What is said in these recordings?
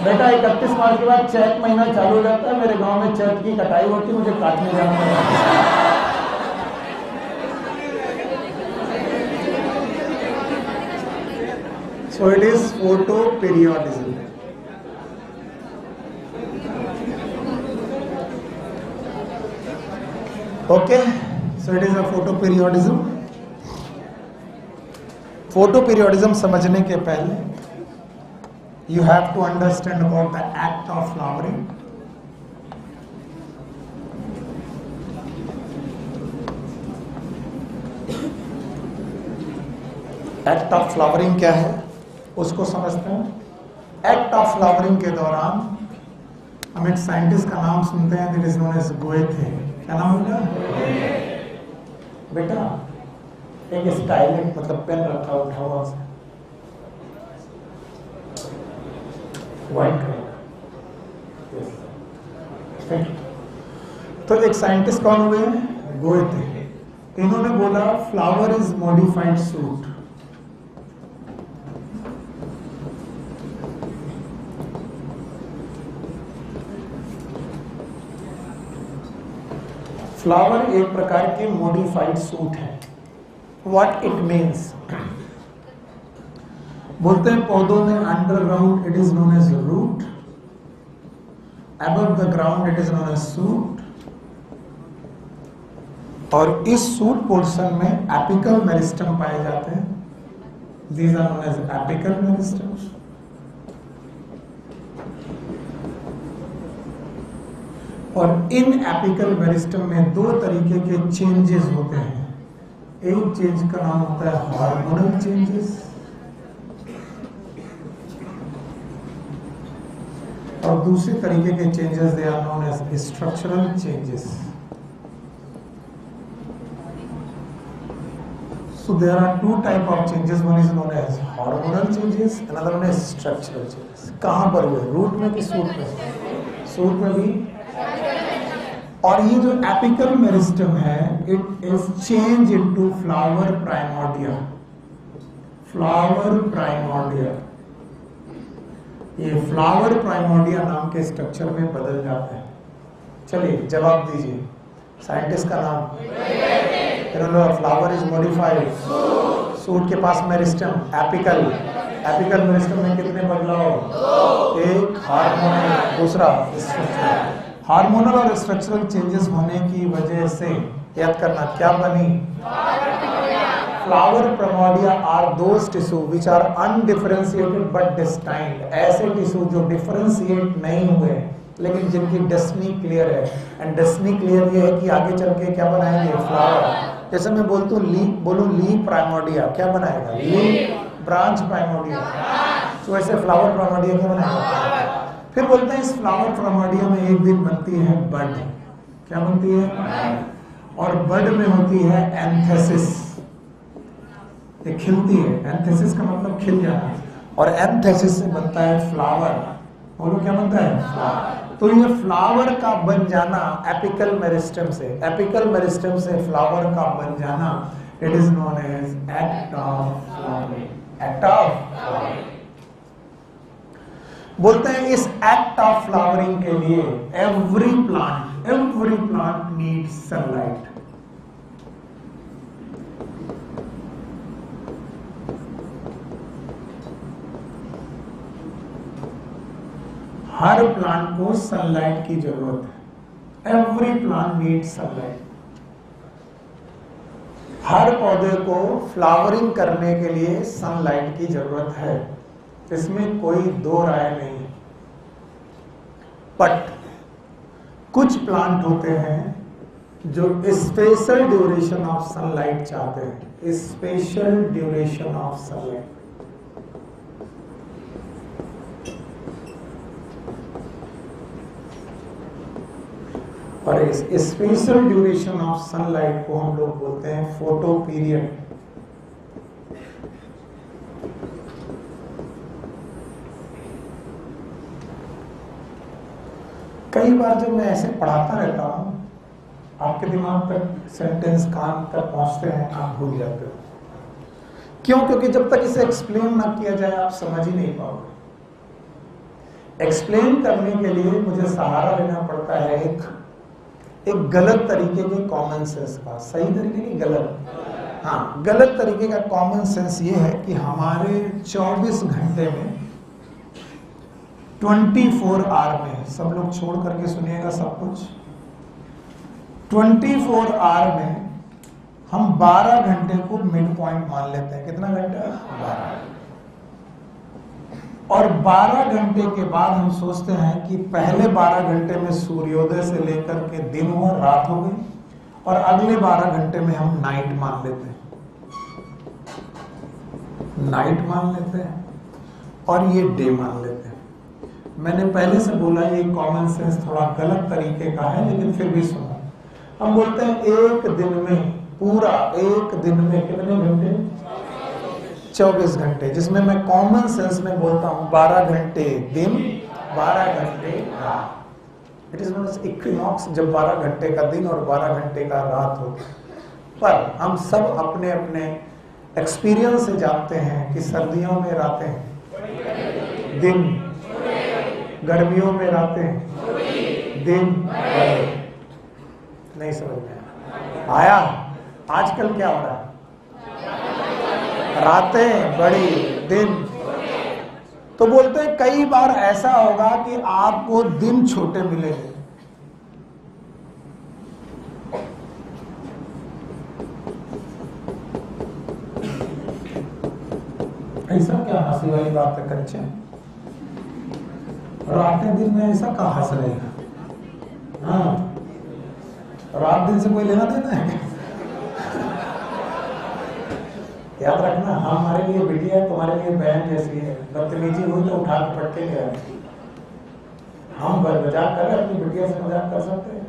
बेटा 31 मार्च के बाद चैत महीना चालू हो जाता है, मेरे गांव में चैत की कटाई होती, मुझे काटने जाना पड़ता। So it is photoperiodism. Okay, so it is a photoperiodism. Photoperiodism समझने के पहले you have to understand about the act of flowering. Act of flowering क्या है उसको समझते हैं। एक्ट ऑफ फ्लावरिंग के दौरान हम एक साइंटिस्ट का नाम सुनते हैं, that is known as Goethe. क्या नाम होगा बेटा? एक स्टाइलिश मतलब पेन रखा उठा हुआ से व्हाइट कलर। तो एक साइंटिस्ट कौन हुए? गोएथे। इन्होंने बोला flower is modified shoot. Flower एक प्रकार के मॉडिफाइड सूट है। What it means? बोलते हैं पौधों में underground it is known as root, above the ground it is known as shoot, और इस सूट पोर्शन में एपिकल मेरिस्टम पाए जाते हैं। These are known as apical meristems. और इन एपिकल मेरिस्टम में दो तरीके के चेंजेस होते हैं। एक चेंज का नाम होता है हार्मोनल चेंजेस, और दूसरे तरीके के changes they are known as structural changes. So there are two type of changes. One is known as hormonal changes, another one is structural changes. कहाँ पर हुए? रूट में कि सूट में? सूट में भी। और ये जो एपिकल मेरिस्टम है it is change into flower primordia. Flower primordia, ये फ्लावर प्राइमोर्डिया नाम के स्ट्रक्चर में बदल जाता है। चलिए जवाब दीजिए। साइंटिस्ट का नाम? फ्लावर इज मॉडिफाइड सूट के पास मेरिस्टम एपिकल। एपिकल मेरिस्टम में कितने बदलाव? एक हार्मोनल, दूसरा स्ट्रक्चरल। हार्मोनल और स्ट्रक्चरल चेंजेस होने की वजह से याद करना क्या बनी? Flower primordia are those tissue which are undifferentiated but destined. ऐसे टिश्यू जो डिफरेंशिएट नहीं हुए लेकिन जिनकी डेस्टिनी क्लियर है। एंड डेस्टिनी क्लियर ये है कि आगे चल के क्या बनाएंगे? फ्लावर। जैसे मैं बोलता हूँ लीफ, बोलूँ लीफ प्राइमोर्डिया, क्या बनाएगा? लीफ। ब्रांच प्राइमोर्डिया, तो ऐसे फ्लावर प्राइमोर्डिया क्या बनाएगा? फिर बोलते हैं इस फ्लावर प्राइमोर्डिया में एक दिन बनती है बड। क्या बनती है? और बड में होती है एंथेसिस, ये खिलती है। एंथेसिस का मतलब खिल जाना, और एंथेसिस से बनता है फ्लावर। बोलो क्या बनता है? फ्लावर। तो ये फ्लावर का बन जाना एपिकल मेरिस्टम से, एपिकल मेरिस्टम से फ्लावर का बन जाना, it is known as act of flowering. Act of flowering बोलते हैं इस एक्ट ऑफ फ्लावरिंग के लिए एवरी प्लांट नीड्स सनलाइट। हर प्लांट को सनलाइट की जरूरत है। Every plant needs sunlight. हर पौधे को फ्लावरिंग करने के लिए सनलाइट की जरूरत है, इसमें कोई दो राय नहीं। बट कुछ प्लांट होते हैं जो स्पेशल ड्यूरेशन ऑफ सनलाइट चाहते हैं। Special duration of sunlight. और इस स्पेशल ड्यूरेशन ऑफ सनलाइट को हम लोग बोलते हैं फोटो पीरियड। कई बार जब मैं ऐसे पढ़ाता रहता हूं, आपके दिमाग तक सेंटेंस कान तक पहुंचते हैं, आप भूल जाते हो। क्यों? क्योंकि जब तक इसे एक्सप्लेन ना किया जाए आप समझ ही नहीं पाओगे। एक्सप्लेन करने के लिए मुझे सहारा लेना पड़ता है एक गलत तरीके के कॉमन सेंस का। सही तरीके की गलत, हाँ गलत तरीके का कॉमन सेंस ये है कि हमारे 24 घंटे में 24 आवर में, सब लोग छोड़ करके सुनिएगा सब कुछ, 24 आवर में हम 12 घंटे को मिड पॉइंट मान लेते हैं। कितना घंटा? 12। और 12 घंटे के बाद हम सोचते हैं कि पहले 12 घंटे में सूर्योदय से लेकर के दिन हुआ, रात हो गई, और अगले 12 घंटे में हम नाइट मान लेते हैं, नाइट मान लेते हैं, और ये डे मान लेते हैं। मैंने पहले से बोला ये कॉमन सेंस थोड़ा गलत तरीके का है, लेकिन फिर भी सुनो। हम बोलते हैं एक दिन में, पूरा एक दिन में कितने घंटे? 24 घंटे, जिसमें मैं कॉमन सेंस में बोलता हूं 12 घंटे दिन, 12 घंटे रात। It is known as equinox, जब 12 घंटे का दिन और 12 घंटे का रात हो। पर हम सब अपने अपने एक्सपीरियंस से जानते हैं कि सर्दियों में रातें दिन, गर्मियों में रातें दिन। नहीं समझ में आया? आजकल क्या हो रहा है? रातें बड़ी, दिन। तो बोलते हैं कई बार ऐसा होगा कि आपको दिन छोटे मिलेंगे। ऐसा क्या हंसी वाली बात है कच्चे? रातें दिन में ऐसा कहाँ हंस रहे हैं? हाँ, रात दिन से कोई लेना देना है? याद रखना, हमारे लिए बिटिया है, तुम्हारे लिए बहन जैसी है। बदतमीजी हुई तो उठा के पटके गया। हम मजाक कर रहे हैं, अपनी बिटिया से मजाक कर सकते हैं?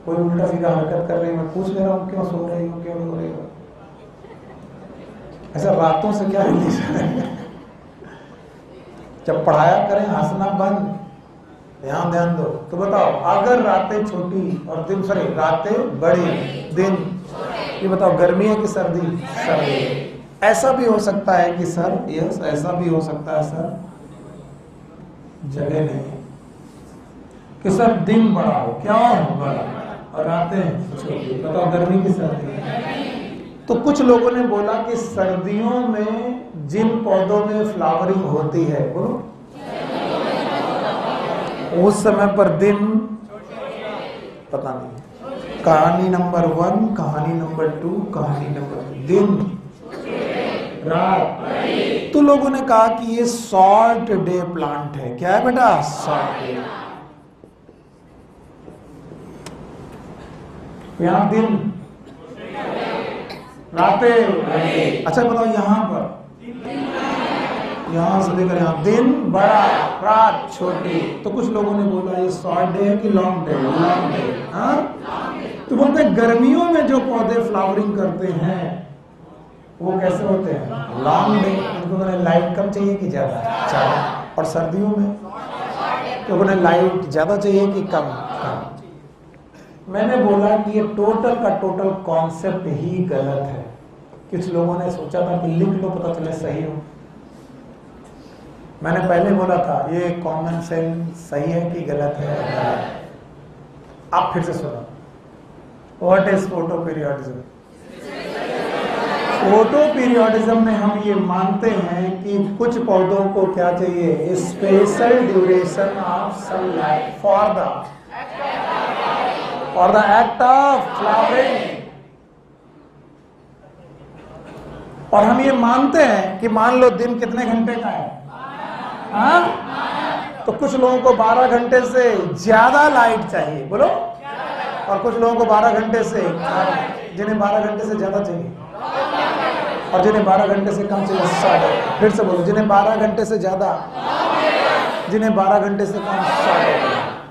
कोई उल्टा सीधा हरकत कर रही है, मैं पूछ ले रहा हूँ क्यों सो रही हो, क्यों रो रही हो? ऐसा बातों से क्या रिलेशन है? जब पढ़ाया करें हंसना बंद, ध्यान दो। तो बताओ, अगर रातें छोटी और दिन, सॉरी रातें बड़ी दिन, ये बताओ गर्मी है कि सर्दी? सर्दी। ऐसा भी हो सकता है कि सर, यस ऐसा भी हो सकता है सर, जगह नहीं है कि सर दिन बड़ा हो, क्या हो बड़ा, और रातें छोटी। बताओ गर्मी की सर्दी? तो कुछ लोगों ने बोला कि सर्दियों में जिन पौधों में फ्लावरिंग होती है, बोलो, उस समय पर दिन पता नहीं। कहानी नंबर 1, कहानी नंबर 2, कहानी नंबर 3, दिन रात। तो लोगों ने कहा कि ये शॉर्ट डे प्लांट है। क्या है बेटा? Short day. यहां दिन, रातें। अच्छा बताओ, यहां पर, यहां से लेकर यहां दिन बड़ा, रात छोटी। तो कुछ लोगों ने बोला ये शॉर्ट डे है कि लॉन्ग डे? Long day. हाँ, तो बोलते हैं गर्मियों में जो पौधे फ्लावरिंग करते हैं वो कैसे होते हैं? Long day. उनको लाइट कम चाहिए कि ज्यादा? ज्यादा। और सर्दियों में तो उन्हें लाइट ज्यादा चाहिए कि कम? कम। मैंने बोला कि ये टोटल का टोटल कॉन्सेप्ट ही गलत है। कुछ लोगों ने सोचा था कि लिख लो पता चले सही हो। मैंने पहले बोला था ये कॉमन सेंस सही है कि गलत है? आप फिर से सुनो। What is photo periodism? Photo periodism में हम ये मानते हैं कि कुछ पौधों को क्या चाहिए? Special duration of sunlight for the act of flowering. और हम ये मानते हैं कि मान लो दिन कितने घंटे का है? हाँ? तो कुछ लोगों को 12 घंटे से ज्यादा लाइट चाहिए, बोलो, और कुछ लोगों को 12 घंटे से, जिन्हें 12 घंटे से ज्यादा चाहिए, और जिन्हें 12 घंटे से कम चाहिए। फिर से बोलो, जिन्हें 12 घंटे से ज्यादा, जिन्हें 12 घंटे से कम।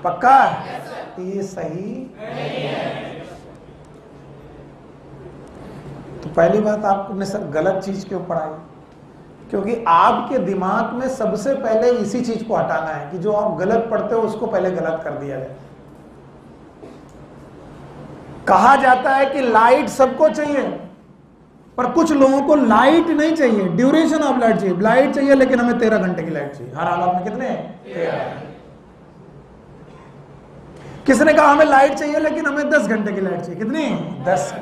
पक्का? ये सही नहीं है। तो पहली बात, आपने सर गलत चीज क्यों पढ़ाई? क्योंकि आपके दिमाग में सबसे पहले इसी चीज को हटाना है कि जो आप गलत पढ़ते हो उसको पहले गलत कर दिया जाए। कहा जाता है कि लाइट सबको चाहिए, पर कुछ लोगों को लाइट नहीं चाहिए, ड्यूरेशन ऑफ लाइट चाहिए। लाइट चाहिए लेकिन हमें 13 घंटे की लाइट चाहिए हर हालत में। कितने? 13। किसने कहा हमें लाइट चाहिए लेकिन हमें 10 घंटे की लाइट चाहिए? कितनी? 10।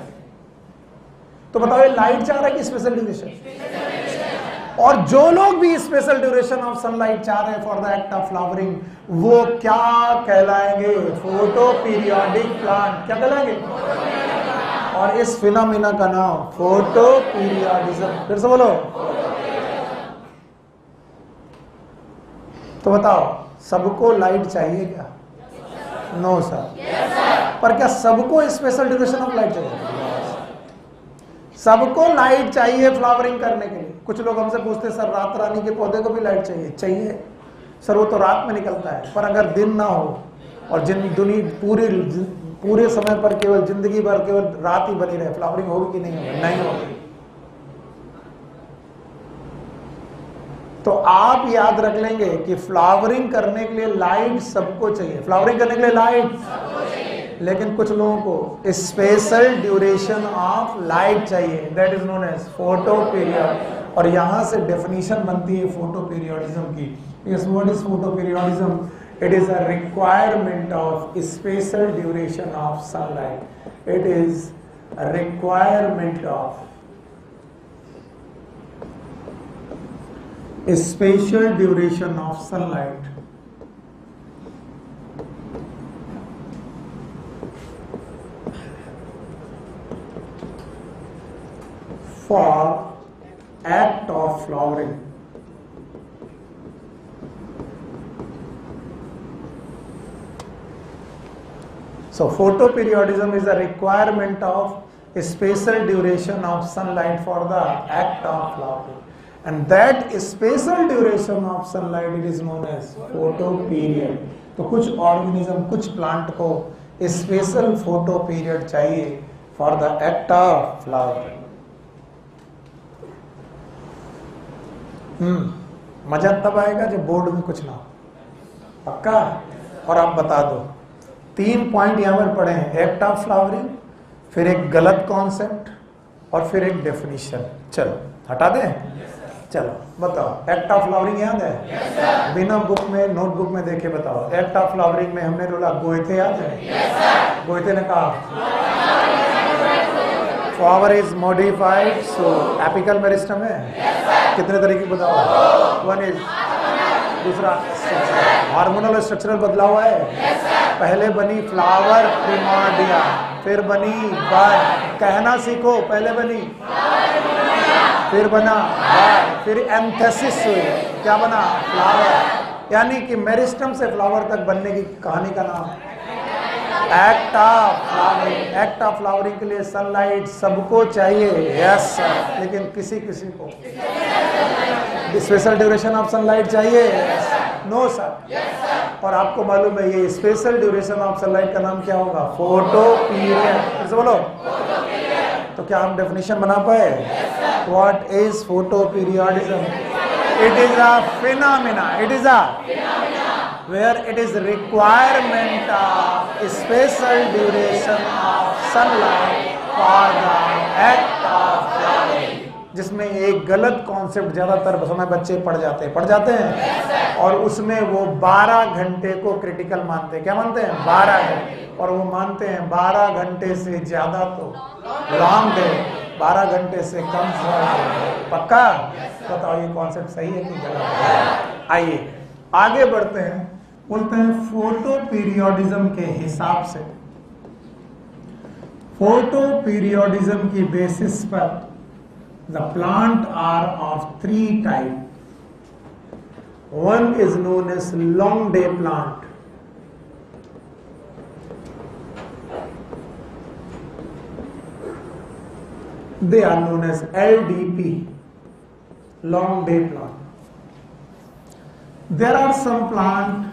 तो बताओ ये लाइट चाह रहा है कि स्पेशल ड्यूरेशन? और जो लोग भी स्पेशल ड्यूरेशन ऑफ सनलाइट चाह रहे हैं for the act of flowering, वो क्या कहलाएंगे? Photoperiodic plant. क्या कहलाएंगे? और इस फिनोमिना का नाम फोटो पीरियोडिज्म। फिर से बोलो। तो बताओ सबको लाइट चाहिए क्या? No sir. पर क्या सबको स्पेशल ड्यूरेशन ऑफ लाइट चाहिए? सबको लाइट चाहिए फ्लावरिंग करने के लिए। कुछ लोग हमसे पूछते हैं सर रात रानी के पौधे को भी लाइट चाहिए? चाहिए सर, वो तो रात में निकलता है। पर अगर दिन ना हो और पूरे समय पर केवल जिंदगी भर केवल रात ही बनी रहे, फ्लावरिंग होगी कि नहीं होगी? नहीं होगी। तो आप याद रख लेंगे कि फ्लावरिंग करने के लिए लाइट सबको चाहिए। फ्लावरिंग करने के लिए लाइट, लेकिन कुछ लोगों को स्पेशल ड्यूरेशन ऑफ लाइट चाहिए, that is known as photo period. और यहां से डेफिनेशन बनती है फोटो पीरियोडिज्म की। Yes, what is photo periodism? It is a requirement of special duration of sunlight. It is a requirement of special duration of sunlight for act of flowering. So photoperiodism is a requirement of spatial duration of sunlight for the act of flowering, and that spatial duration of sunlight it is known as photoperiod. तो कुछ organism, कुछ plant को special photo period चाहिए for the act of flowering. मजा तब आएगा जब board में कुछ ना हो। पक्का? और आप बता दो 3 पॉइंट यहां पर पढ़े हैं, एक्ट ऑफ फ्लावरिंग, फिर एक गलत कॉन्सेप्ट और फिर एक डेफिनेशन। चलो हटा दें? चलो बताओ एक्ट ऑफ फ्लावरिंग याद है? बिना बुक में नोटबुक में देखे बताओ। एक्ट ऑफ फ्लावरिंग में हमने बोला गोएथे याद है? गोएथे ने कहा flower is modified so apical meristem है। कितने तरीके बताओ? 1 इज, दूसरा हार्मोनल स्ट्रक्चरल बदला हुआ है। पहले बनी फ्लावर प्रिमोर्डिया, फिर बनी बड। कहना सीखो, पहले बनी, फिर बना बड, फिर एंथेसिस हुई, क्या बना? फ्लावर। यानी कि मेरिस्टम से फ्लावर तक बनने की कहानी का नाम act of flowering. Act of flowering के लिए सनलाइट सबको चाहिए, यस सर, लेकिन किसी किसी को स्पेशल ड्यूरेशन ऑफ सनलाइट चाहिए, नो सर। और आपको मालूम है ये स्पेशल ड्यूरेशन ऑफ सनलाइट का नाम क्या होगा? Photo period. फिर से बोलो। तो क्या हम डेफिनेशन बना पाए? What is photo periodism? It is a phenomena, it is a where it is requirement of special duration of sunlight for the act of flowering, जिसमें एक गलत कॉन्सेप्ट ज्यादातर समय बच्चे पढ़ जाते हैं और उसमें वो 12 घंटे को क्रिटिकल मानते हैं। क्या मानते हैं? 12 घंटे। और वो मानते हैं 12 घंटे से ज्यादा तो लॉन्ग डे, 12 घंटे से कम पक्का? बताओ ये कॉन्सेप्ट सही है कि गलत है? आइए आगे बढ़ते हैं। बोलते हैं फोटो पीरियोडिज्म के हिसाब से, फोटो पीरियोडिज्म की बेसिस पर the plant are of 3 type. 1 is known as long day plant, they are known as LDP, long day plant. There are some plant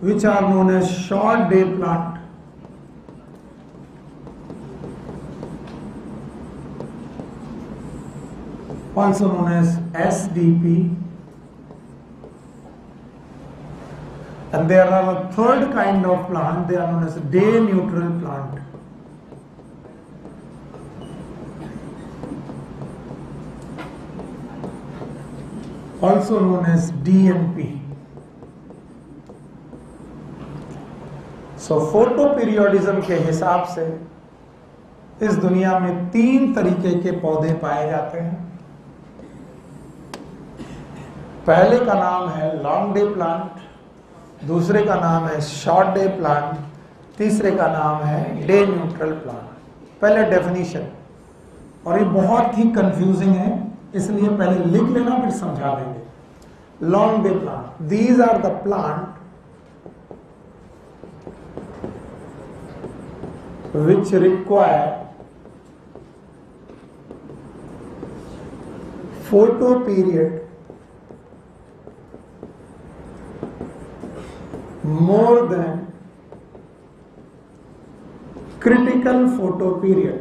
which are known as short day plant. Also known as SDP. And there are a third kind of plant, they are known as day neutral plant. also known as DNP. So photo periodism के हिसाब से इस दुनिया में 3 तरीके के पौधे पाए जाते हैं। पहले का नाम है लॉन्ग डे प्लांट, दूसरे का नाम है शॉर्ट डे प्लांट, तीसरे का नाम है डे न्यूट्रल प्लांट। पहले डेफिनेशन, और ये बहुत ही कंफ्यूजिंग है, इसलिए पहले लिख लेना फिर समझा देंगे। Long day plant, these are the plant which require photo period more than critical photo period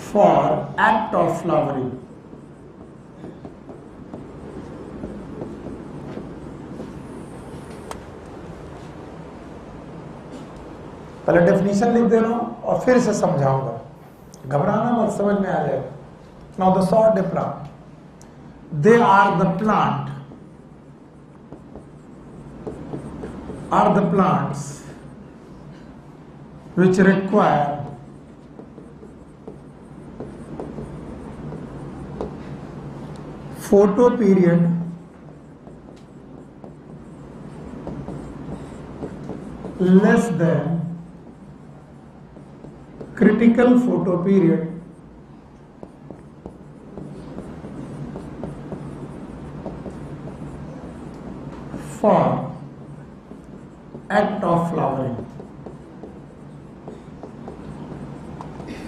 for act of flowering. पहले डेफिनेशन लिख दे रहा हूं और फिर से समझाऊंगा, घबराना मत, समझ में आ जाएगा। Now the short day plant, they are the plants which require photo period less than critical photo period for act of flowering.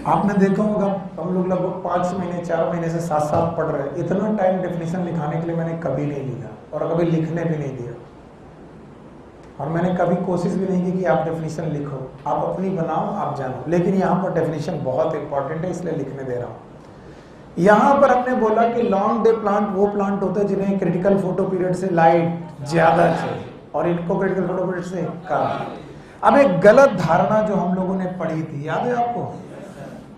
आपने देखा होगा हम लोग लगभग 5 महीने 4 महीने से साथ साथ पढ़ रहे हैं। इतना टाइम डेफिनेशन लिखाने के लिए मैंने कभी नहीं लिया और कभी लिखने भी नहीं दिया, और मैंने कभी कोशिश भी नहीं की कि आप डेफिनेशन लिखो, आप अपनी बनाओ, आप जानो। लेकिन यहाँ पर डेफिनेशन बहुत इंपॉर्टेंट है, इसलिए लिखने दे रहा हूँ। यहाँ पर हमने बोला कि लॉन्ग डे प्लांट वो प्लांट होते हैं जिन्हें क्रिटिकल फोटो पीरियड से लाइट ज्यादा चाहिए और इनको क्रिटिकल फोटो पीरियड से कम। अब एक गलत धारणा जो हम लोगों ने पढ़ी थी, याद है आपको?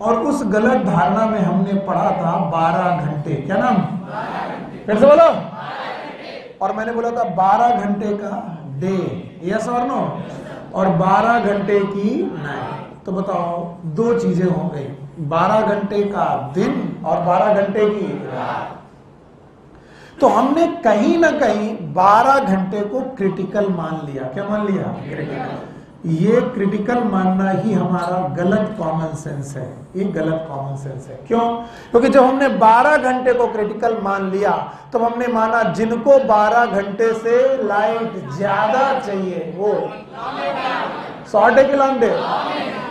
और उस गलत धारणा में हमने पढ़ा था 12 घंटे, क्या नाम? फिर से बोलो। और मैंने बोला था 12 घंटे का डे, यस और नो, और 12 घंटे की नाइट। तो बताओ, 2 चीजें हो गई, 12 घंटे का दिन और 12 घंटे की रात। तो हमने कहीं ना कहीं 12 घंटे को क्रिटिकल मान लिया। क्या मान लिया? क्रिटिकल। ये क्रिटिकल मानना ही हमारा गलत कॉमन सेंस है, ये गलत कॉमन सेंस है। क्यों? क्योंकि जब हमने 12 घंटे को क्रिटिकल मान लिया तो हमने माना जिनको 12 घंटे से लाइट ज्यादा चाहिए वो शॉर्ट डे की लॉन्ग डे।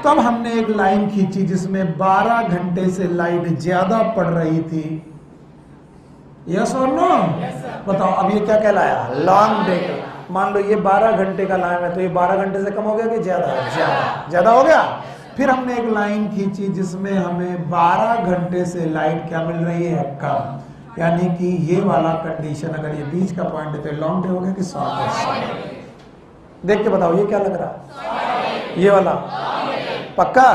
तब हमने एक लाइन खींची जिसमें 12 घंटे से लाइट ज्यादा पड़ रही थी। यस और नो? बताओ, अब ये क्या कहलाया? Long day. मान लो ये 12 घंटे का लाइन है, तो ये 12 घंटे से कम हो गया कि ज्यादा हो गया। फिर हमने एक लाइन खींची जिसमें हमें 12 घंटे से लाइट क्या मिल रही है? कम। यानी कि ये वाला कंडीशन, अगर ये बीच का पॉइंट है तो लॉन्ग डे हो गया कि शॉर्ट डे? देख के बताओ, ये क्या लग रहा है? ये वाला पक्का?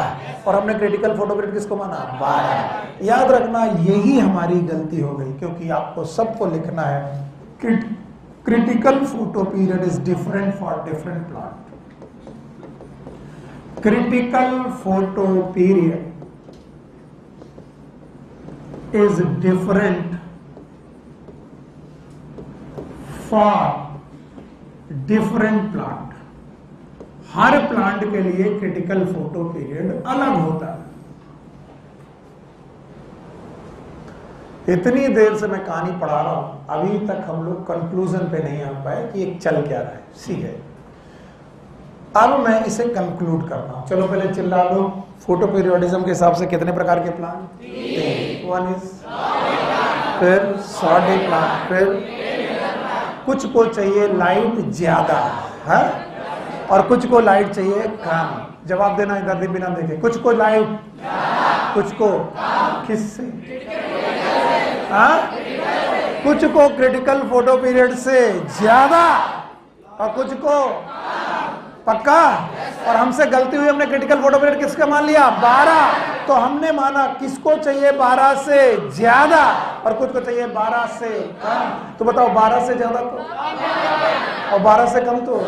और हमने क्रिटिकल फोटो पीरियड किसको माना? 12। याद रखना, यही हमारी गलती हो गई, क्योंकि आपको सबको लिखना है critical photo period is different for different plant. Critical photo period is different for different plant. Her plant के लिए क्रिटिकल फोटो पीरियड अलग होता है। इतनी देर से मैं कहानी पढ़ा रहा हूं, अभी तक हम लोग कंक्लूजन पे नहीं आ पाए कि एक चल क्या रहा है। ठीक है, अब मैं इसे कंक्लूड करता हूं। चलो पहले चिल्ला लो, फोटो पीरियोडिज्म के हिसाब से कितने प्रकार के प्लांट? 1 इज, फिर शॉर्ट डे प्लांट, फिर कुछ को चाहिए लाइट ज्यादा है और कुछ को लाइट चाहिए कम। जवाब देना इधर दिन बिना देखे। कुछ को लाइट, कुछ को किससे? कुछ को क्रिटिकल फोटो पीरियड से ज्यादा और कुछ को पक्का और हमसे गलती हुई, हमने क्रिटिकल फोटो पीरियड किसका मान लिया? 12। तो हमने माना किसको चाहिए 12 से ज्यादा और कुछ को चाहिए 12 से कम। तो बताओ 12 से ज्यादा तो और 12 से कम तो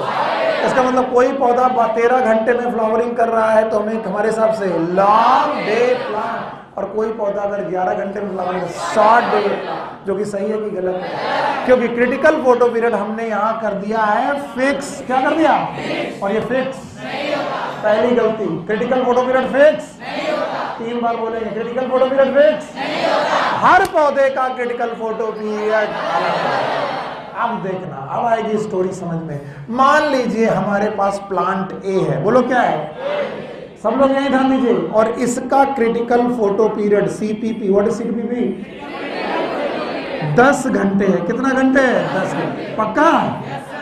इसका मतलब कोई पौधा 13 घंटे में फ्लावरिंग कर रहा है तो हमें हमारे हिसाब से लॉन्ग डे प्लांट, और कोई पौधा अगर 11 घंटे में फ्लावरिंग शॉर्ट डे, जो कि सही है कि गलत है? क्योंकि क्रिटिकल फोटो पीरियड हमने यहाँ कर दिया है फिक्स। क्या कर दिया? और ये फिक्स पहली गलती। क्रिटिकल फोटो पीरियड फिक्स 3 बार बोलेंगे, क्रिटिकल फोटो पीरियड फिक्स। हर पौधे का क्रिटिकल फोटो पीरियड अलग है। अब देखना, अब आएगी स्टोरी समझ में। मान लीजिए हमारे पास प्लांट ए है, बोलो क्या है? सब लोग यही ध्यान दीजिए। और इसका critical photo period CPP, what is CPP? 10 घंटे है। कितना घंटे है? 10 घंटे। पक्का?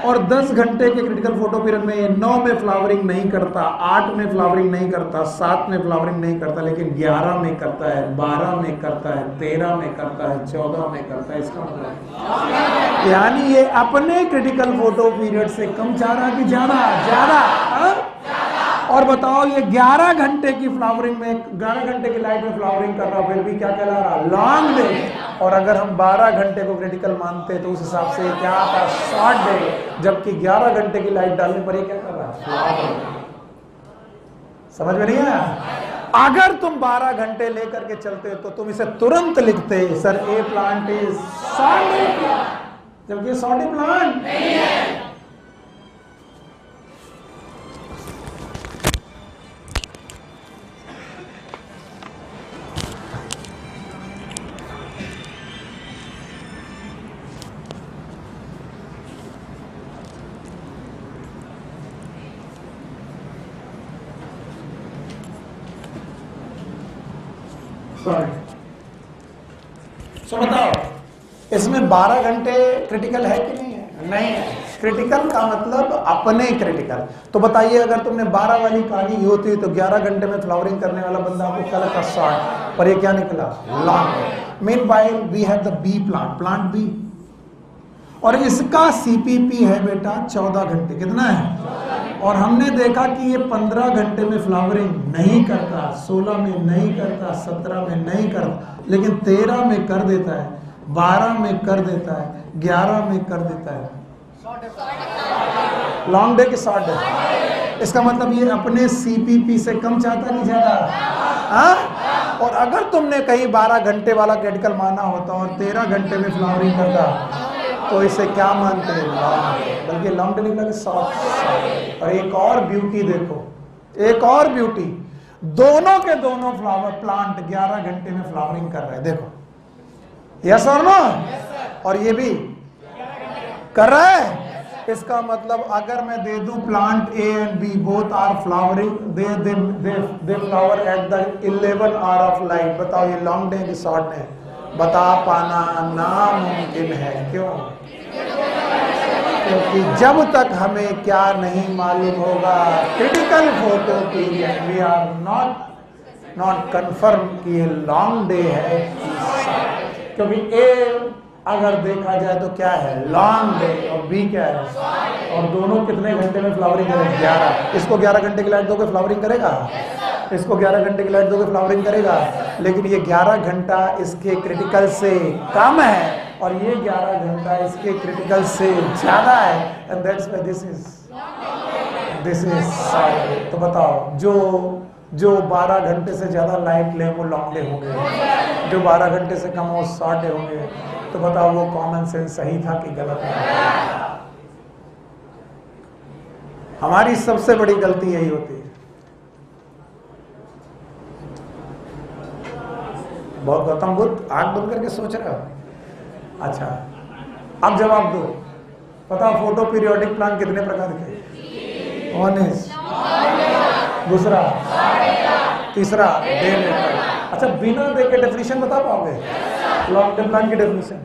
और 10 घंटे के क्रिटिकल फोटो पीरियड में ये 9 में फ्लावरिंग नहीं करता, 8 में फ्लावरिंग नहीं करता, 7 में फ्लावरिंग नहीं करता, लेकिन 11 में करता है, 12 में करता है, 13 में करता है, 14 में करता है। इसका मतलब यानी ये अपने क्रिटिकल फोटो पीरियड से कम चाह रहा है कि ज्यादा? ज्यादा। और बताओ ये 11 घंटे की फ्लावरिंग में, 11 घंटे की लाइट में फ्लावरिंग कर रहा, फिर भी क्या कहला रहा? Long day. और अगर हम 12 घंटे को क्रिटिकल मानते तो उस हिसाब से क्या आता? Short day. जबकि 11 घंटे की लाइट डालने पर ये क्या कर रहा है? समझ में नहीं आया? अगर तुम 12 घंटे लेकर के चलते तो तुम इसे तुरंत लिखते, sir A plant is short day plant, जबकि शॉर्ट डे प्लांट नहीं है। सो बताओ इसमें 12 घंटे क्रिटिकल है कि नहीं है? नहीं है। क्रिटिकल का मतलब अपने क्रिटिकल। तो बताइए अगर तुमने 12 वाली कहानी होती तो 11 घंटे में फ्लावरिंग करने वाला बंदा आपको क्या लगता? शॉर्ट। पर ये क्या निकला? Long. Meanwhile we have the B plant, plant B, और इसका CPP है बेटा 14 घंटे। कितना है? और हमने देखा कि ये 15 घंटे में फ्लावरिंग नहीं करता, 16 में नहीं करता, 17 में नहीं करता, लेकिन 13 में कर देता है, 12 में कर देता है, 11 में कर देता है। लॉन्ग डे के शॉर्ट डे। इसका मतलब ये अपने CPP से कम चाहता नहीं ज्यादा। और अगर तुमने कहीं 12 घंटे वाला क्रिटिकल माना होता और 13 घंटे में फ्लावरिंग करता तो इसे क्या मानते हैं? लॉन्ग। बल्कि लॉन्ग डे निकला कि शॉर्ट। और एक और ब्यूटी देखो, एक और ब्यूटी, दोनों के दोनों फ्लावर प्लांट 11 घंटे में फ्लावरिंग कर रहे हैं। देखो, यस और नो? और ये भी कर रहा है। इसका मतलब अगर मैं दे दूं plant A and B both are flowering, they flower at the 11 hour of light, बताओ ये लॉन्ग डे की शॉर्ट है? बता पाना नामुमकिन है। क्यों? क्योंकि जब तक हमें क्या नहीं मालूम होगा critical photo period, we are not confirm कि ये लॉन्ग डे है। क्योंकि ए अगर देखा जाए तो क्या है? लॉन्ग डे, और बी क्या है? और दोनों कितने घंटे में फ्लावरिंग करेंगे? 11। इसको 11 घंटे की लाइट दोगे फ्लावरिंग करेगा? इसको 11 घंटे की लाइट दोगे फ्लावरिंग करेगा? लेकिन ये 11 घंटा इसके क्रिटिकल से कम है और ये 11 घंटा इसके क्रिटिकल से ज्यादा है, and that's why this is short. तो बताओ जो 12 घंटे से ज्यादा लाइट ले वो लॉन्ग डे होंगे, जो 12 घंटे से कम वो शॉर्ट डे होंगे। तो बताओ वो कॉमन सेंस सही था कि गलत था? हमारी सबसे बड़ी गलती यही होती है। बहुत गौतम बुद्ध आंख बंद करके सोच रहे हो? अच्छा, अब जवाब दो। बताओ फोटो पीरियोडिक प्लांट कितने प्रकार के? 1 is, दूसरा, तीसरा डे में। अच्छा, बिना डे के डेफिनेशन बता पाओगे? लॉन्ग डे प्लांट की definition,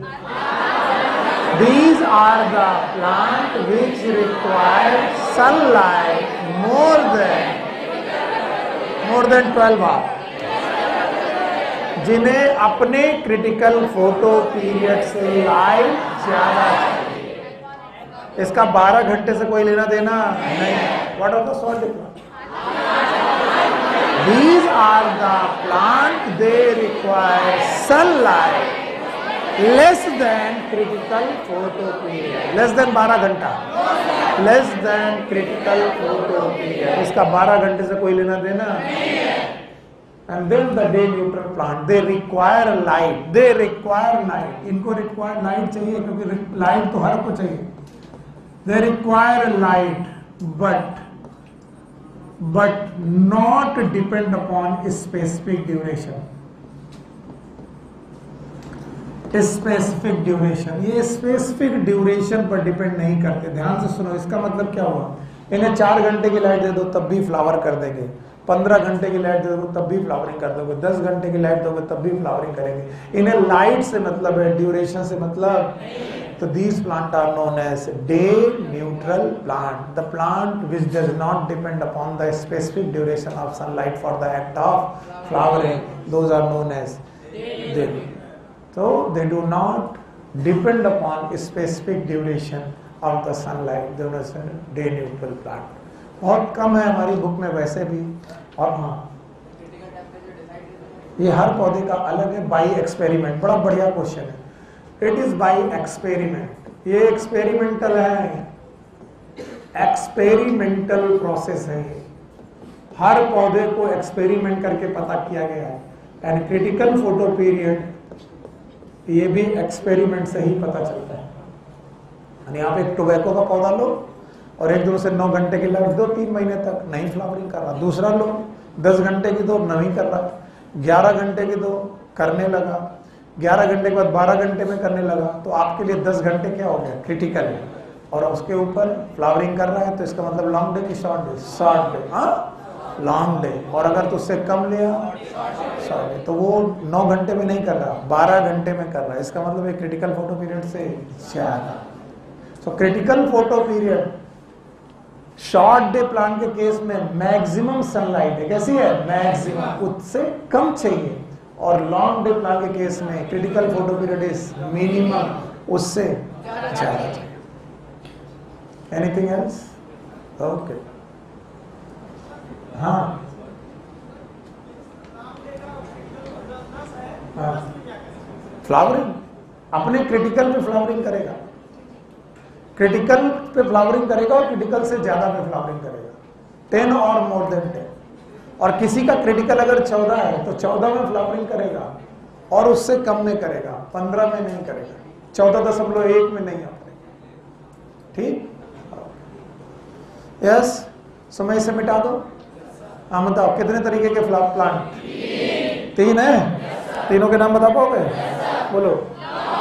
these are the plant which require sunlight more than 12 hours, जिन्हें अपने क्रिटिकल फोटो पीरियड से लाइट ज्यादा चाहिए। इसका 12 घंटे से कोई लेना देना नहीं। What are the short day plant? These are the plant, they require sunlight less than critical photo period. Less than 12 घंटा, less than critical photo period. इसका 12 घंटे से कोई लेना देना. And then the day neutral plant, they require light. They require light. इनको require light चाहिए क्योंकि light तो हर को चाहिए. They require light, but not depend upon specific duration. Specific duration, ये स्पेसिफिक ड्यूरेशन पर डिपेंड नहीं करते. ध्यान से सुनो, इसका मतलब क्या हुआ? इन्हें 4 घंटे की लाइट दे दो तब भी फ्लावर कर देंगे, 15 घंटे की लाइट दे दो तब भी फ्लावरिंग कर दोगे, 10 घंटे की लाइट दोगे तब भी फ्लावरिंग करेंगे. इन्हें लाइट से मतलब है, ड्यूरेशन से मतलब. तो these plant are known as day neutral plant. The plant which does not depend upon the specific duration of sunlight for the act of flowering, those are known as day. So they do not depend upon specific duration of the sunlight. They are day neutral plant. बहुत कम है हमारी book में वैसे भी. और हाँ, ये हर पौधे का अलग है. बाई एक्सपेरिमेंट, बड़ा बढ़िया क्वेश्चन है. It is by experiment. ये एक्सपेरिमेंटल है, एक्सपेरिमेंटल प्रोसेस है. हर पौधे को एक्सपेरिमेंट करके पता किया गया है. एंड क्रिटिकल फोटो पीरियड ये भी एक्सपेरिमेंट से ही पता चलता है. यानी आप एक टोबैको का पौधा लो और एक दो से 9 घंटे की लाइट दो, 3 महीने तक नहीं फ्लावरिंग कर रहा. दूसरा लो 10 घंटे की दो, नहीं कर रहा. 11 घंटे की दो, करने लगा. 11 घंटे के बाद 12 घंटे में करने लगा. तो आपके लिए 10 घंटे क्या हो गया? क्रिटिकल है. और उसके ऊपर फ्लावरिंग कर रहा है तो इसका मतलब लॉन्ग डे की शॉर्ट डे? Short day. हाँ, लॉन्ग डे. और अगर तो उससे कम लिया शॉर्ट डे, तो वो 9 घंटे में नहीं कर रहा, 12 घंटे में कर रहा है. इसका मतलब एक क्रिटिकल फोटो पीरियड से ज्यादा. So critical photo period short day plant के केस में मैक्सिमम सनलाइट है. कैसी है? मैक्सिमम, उससे कम चाहिए. और लॉन्ग डे प्लांट के केस में critical photo period is minimum, उससे ज्यादा चाहिए. Anything else? ओके. हाँ, फ्लावरिंग अपने क्रिटिकल पे फ्लावरिंग करेगा. क्रिटिकल पे फ्लावरिंग करेगा और क्रिटिकल से ज्यादा पे फ्लावरिंग करेगा. 10 और मोर देन 10. और किसी का क्रिटिकल अगर 14 है तो 14 में फ्लावरिंग करेगा और उससे कम में करेगा, 15 में नहीं करेगा, 14.1 में नहीं आ पाएगा. ठीक? यस. समय से मिटा दो. हाँ, बताओ कितने तरीके के प्लांट? 3 है. तीनों के नाम बता पाओगे? बोलो.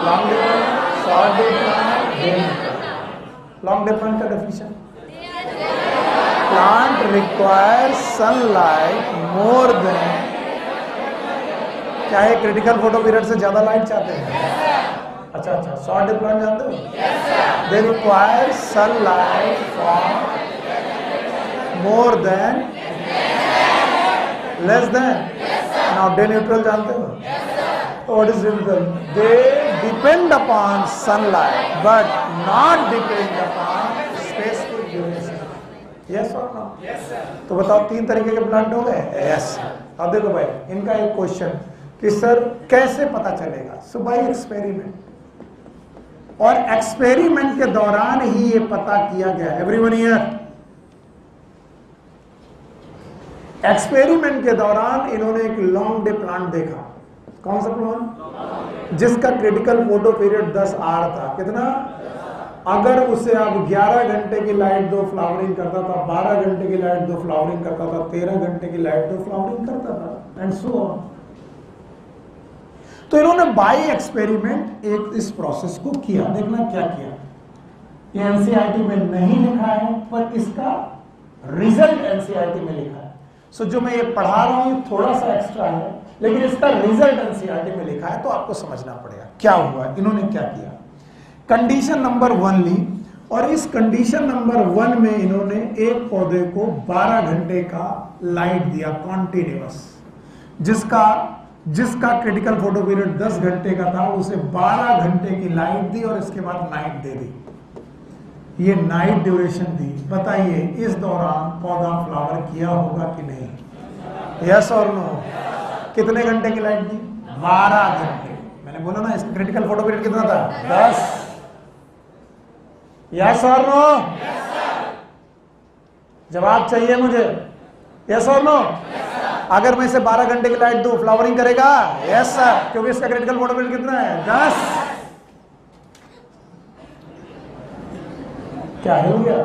Long day plant, short day plant, day plant. Long day plant का definition, plant require sunlight more than, क्या है? क्रिटिकल फोटो पीरियड से ज्यादा लाइट चाहते हैं. अच्छा. शॉर्ट डे प्लांट जानते हो? They require sunlight for more than, less than. Now day neutral जानते हो? What is neutral? They depend upon sunlight but not depend upon specific duration. Yes or no? Yes sir. तो बताओ 3 तरीके के plant हो गए? Yes. अब देखो भाई, इनका एक क्वेश्चन कि सर कैसे पता चलेगा? सो बाय एक्सपेरिमेंट. और एक्सपेरिमेंट के दौरान ही ये पता किया गया. Everyone here? एक्सपेरिमेंट के दौरान इन्होंने एक लॉन्ग डे प्लांट देखा. कौन सा प्लांट? जिसका क्रिटिकल फोटो पीरियड 10 आवर था. कितना? अगर उसे आप 11 घंटे की लाइट दो, फ्लावरिंग करता था. 12 घंटे की लाइट दो, फ्लावरिंग करता था. 13 घंटे की लाइट दो, फ्लावरिंग करता था. And so on. तो इन्होंने बाय एक्सपेरिमेंट एक इस प्रोसेस को किया. देखना क्या किया. ये एनसीईआरटी में नहीं लिखा है पर इसका रिजल्ट एनसीईआरटी में लिखा है. सो जो मैं ये पढ़ा रहा हूं थोड़ा सा एक्स्ट्रा है, लेकिन इसका रिजल्ट एनसीईआरटी में लिखा है तो आपको समझना पड़ेगा क्या हुआ. इन्होंने क्या किया? कंडीशन नंबर 1 ली और इस कंडीशन नंबर 1 में इन्होंने एक पौधे को 12 घंटे का लाइट दिया कॉन्टिन्यूअस. जिसका क्रिटिकल फोटो पीरियड 10 घंटे का था, उसे 12 घंटे की लाइट दी और इसके बाद नाइट दे दी. ये नाइट ड्यूरेशन दी. बताइए इस दौरान पौधा फ्लावर किया होगा कि नहीं? यस और नो? कितने घंटे की लाइट दी? 12 घंटे। मैंने बोला ना इसका क्रिटिकल फोटो पीरियड कितना था? 10। यस और नो? जवाब चाहिए मुझे, यस और नो? अगर मैं इसे 12 घंटे की लाइट दूं, फ्लावरिंग करेगा? यस सर, क्योंकि इसका क्रिटिकल फोटो पीरियड कितना है? 10। क्या हो गया?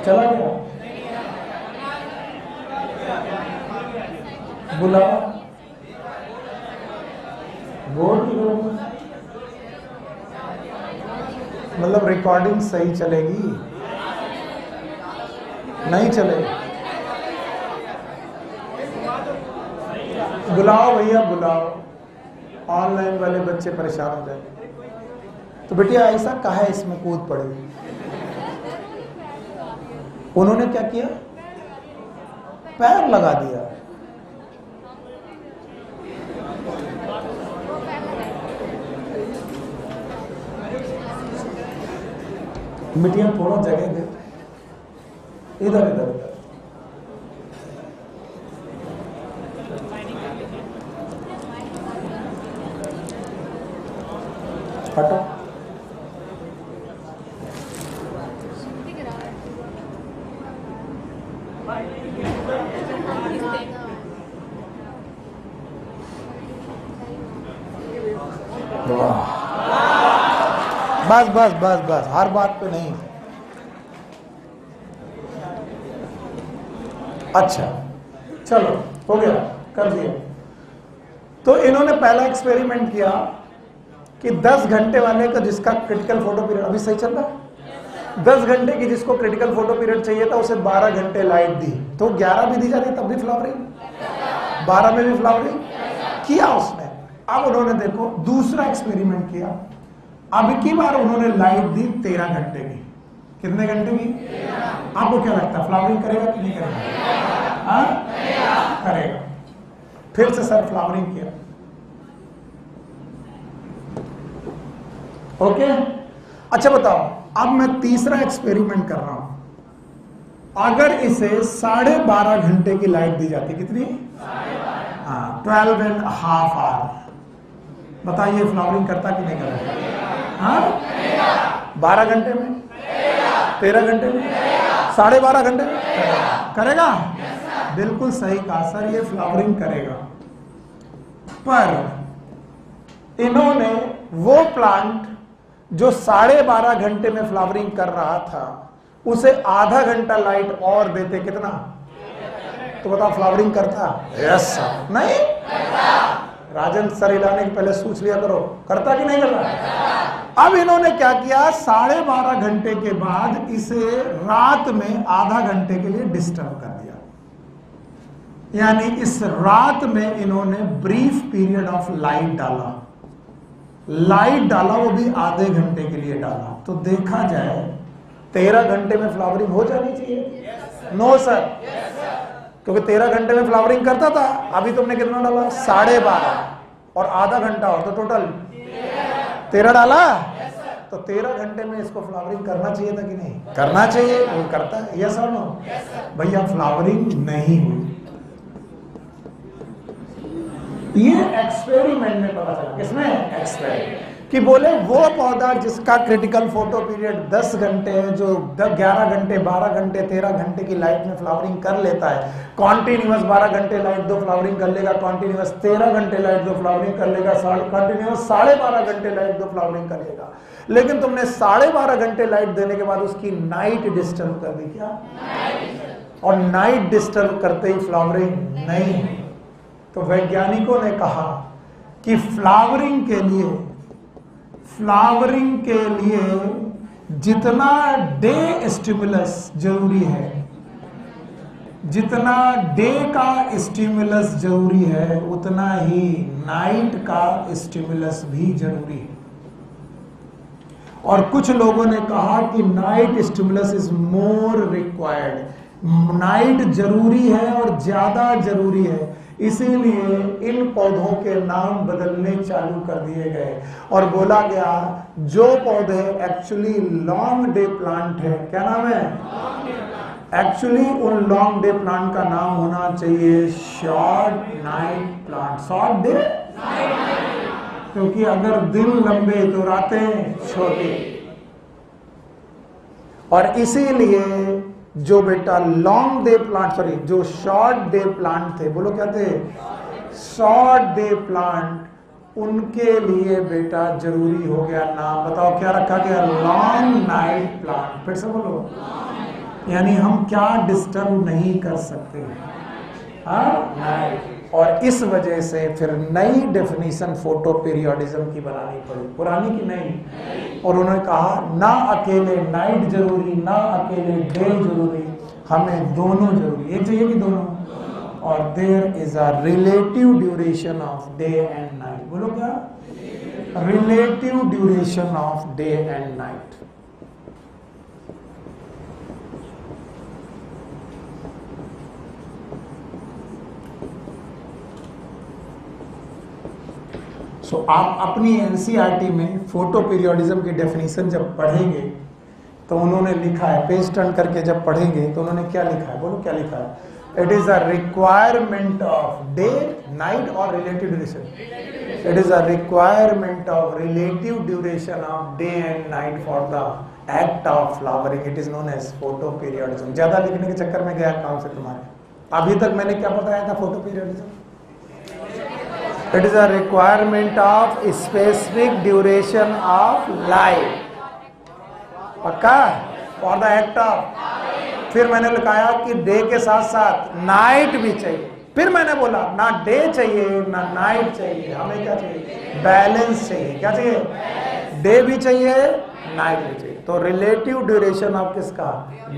चला गया? बुलाओ, बोल की मतलब रिकॉर्डिंग सही चलेगी? नहीं चलेगी? बुलाओ भैया बुलाओ, ऑनलाइन वाले बच्चे परेशान हो जाएंगे। तो बेटिया ऐसा कहा है इसमें कूद पड़े। उन्होंने क्या किया? पैर लगा दिया। बिटिया थोड़ा जगह दे, इधर इधर इधर। हटो। बस बस बस बस, हर बात पे नहीं। अच्छा चलो, हो गया, कर दिया। तो इन्होंने पहला एक्सपेरिमेंट किया कि 10 घंटे वाले का जिसका क्रिटिकल फोटो पीरियड अभी सही चल रहा है, 10 घंटे की जिसको क्रिटिकल फोटो पीरियड चाहिए था उसे 12 घंटे लाइट दी, तो 11 भी दी जा रही तब भी फ्लावरिंग, 12 में भी फ्लावरिंग किया उसने। अब उन्होंने देखो दूसरा एक्सपेरिमेंट किया, अब की बार उन्होंने लाइट दी 13 घंटे की। कितने घंटे की? आपको क्या लगता है फ्लावरिंग करेगा कि नहीं करेगा? करेगा। फिर से सर फ्लावरिंग किया। ओके, अच्छा बताओ, अब मैं तीसरा एक्सपेरिमेंट कर रहा हूं। अगर इसे 12.5 घंटे की लाइट दी जाती, कितनी? 12.5 आवर। बताइए फ्लावरिंग करता कि नहीं करता? 12 घंटे में, 13 घंटे में, 12.5 घंटे में करेगा? बिल्कुल सही कहा सर, ये फ्लावरिंग करेगा। पर इन्होंने वो प्लांट जो 12.5 घंटे में फ्लावरिंग कर रहा था उसे आधा घंटा लाइट और देते, कितना? तो बताओ फ्लावरिंग करता? Yes sir. नहीं? राजन सर हिलाने के पहले सोच लिया करो, करता कि नहीं करता? अब इन्होंने क्या किया, 12.5 घंटे के बाद इसे रात में आधा घंटे के लिए डिस्टर्ब कर दिया। यानी इस रात में इन्होंने ब्रीफ पीरियड ऑफ लाइट डाला, वो भी आधे घंटे के लिए डाला। तो देखा जाए 13 घंटे में फ्लावरिंग हो जानी चाहिए? नो सर, क्योंकि 13 घंटे में फ्लावरिंग करता था, अभी तुमने कितना डाला? 12.5 और आधा घंटा और, तो टोटल 13 डाला। तो 13 घंटे में इसको फ्लावरिंग करना चाहिए था कि नहीं? करना चाहिए। वो करता है? यस और नो? भैया फ्लावरिंग नहीं हुई। ये एक्सपेरिमेंट में पता चला। किसमें? एक्सपेरिमेंट कि बोले वो पौधा जिसका क्रिटिकल फोटो पीरियड 10 घंटे है, जो 11 घंटे, 12 घंटे, 13 घंटे की लाइट में फ्लावरिंग कर लेता है, कॉन्टिन्यूअस 12 घंटे लाइट दो फ्लावरिंग कर लेगा, कॉन्टिन्यूअस 13 घंटे लाइट दो फ्लावरिंग कर लेगा, कॉन्टिन्यूअस 12.5 घंटे लाइट दो फ्लावरिंग करेगा। लेकिन तुमने 12.5 घंटे लाइट देने के बाद उसकी नाइट डिस्टर्ब कर दी। क्या? और नाइट डिस्टर्ब करते ही फ्लावरिंग नहीं। तो वैज्ञानिकों ने कहा कि फ्लावरिंग के लिए जितना डे स्टिमुलस जरूरी है, जितना डे का स्टिमुलस जरूरी है, उतना ही नाइट का स्टिमुलस भी जरूरी है। और कुछ लोगों ने कहा कि night stimulus is more required, night जरूरी है और ज्यादा जरूरी है, इसीलिए इन पौधों के नाम बदलने चालू कर दिए गए और बोला गया जो पौधे एक्चुअली लॉन्ग डे प्लांट है, क्या नाम है? एक्चुअली उन लॉन्ग डे प्लांट का नाम होना चाहिए short night plant. Short day क्योंकि अगर दिन लंबे तो रातें छोटी, और इसीलिए जो बेटा लॉन्ग डे प्लांट, सॉरी जो शॉर्ट डे प्लांट थे, बोलो क्या थे, शॉर्ट डे प्लांट, उनके लिए बेटा जरूरी हो गया नाम, बताओ क्या रखा गया, लॉन्ग नाइट प्लांट। फिर से बोलो, यानी हम क्या डिस्टर्ब नहीं कर सकते, हाँ। और इस वजह से फिर नई डेफिनेशन फोटो पीरियोडिज्म की बनानी पड़ी, पुरानी की नहीं। और उन्होंने कहा ना अकेले नाइट जरूरी, ना अकेले डे जरूरी, हमें दोनों जरूरी, एक चाहिए कि दोनों। और there is a relative duration of day and night, बोलो क्या, relative duration of day and night. आप अपनी एनसीईआरटी में फोटो पीरियोडिज्म की डेफिनेशन जब पढ़ेंगे तो उन्होंने लिखा है, पेज टर्न करके जब पढ़ेंगे तो उन्होंने क्या लिखा है, बोलो क्या लिखा है, it is a requirement of day night और relative duration. It is a requirement of relative duration of day and night for the act of flowering, it is known as photoperiodism. ज्यादा लिखने के चक्कर में गया काम से तुम्हारे, अभी तक मैंने क्या बताया था photo periodism, it is a requirement of specific duration of life, पक्का, फॉर द एक्ट ऑफ। फिर मैंने लिखाया कि डे के साथ साथ नाइट भी चाहिए, फिर मैंने बोला ना डे चाहिए ना नाइट चाहिए, हमें क्या चाहिए, बैलेंस चाहिए, क्या चाहिए, डे भी चाहिए नाइट भी चाहिए। तो रिलेटिव ड्यूरेशन ऑफ किसका,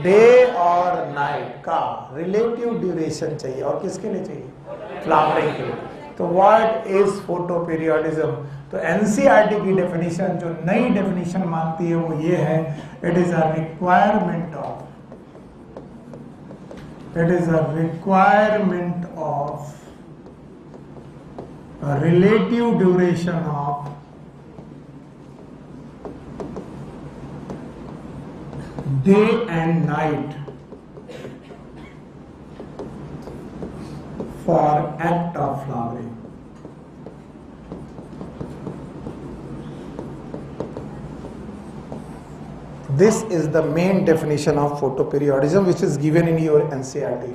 डे और नाइट का रिलेटिव ड्यूरेशन चाहिए, और किसके लिए चाहिए, फ्लावरिंग के लिए। तो व्हाट इज फोटो पीरियोडिज्म, तो एनसीईआरटी की डेफिनेशन जो नई डेफिनेशन मानती है वो ये है, it is a requirement of, it is a requirement of relative duration of day and night for act of flowering. This is the main definition of photoperiodism which is given in your NCERT.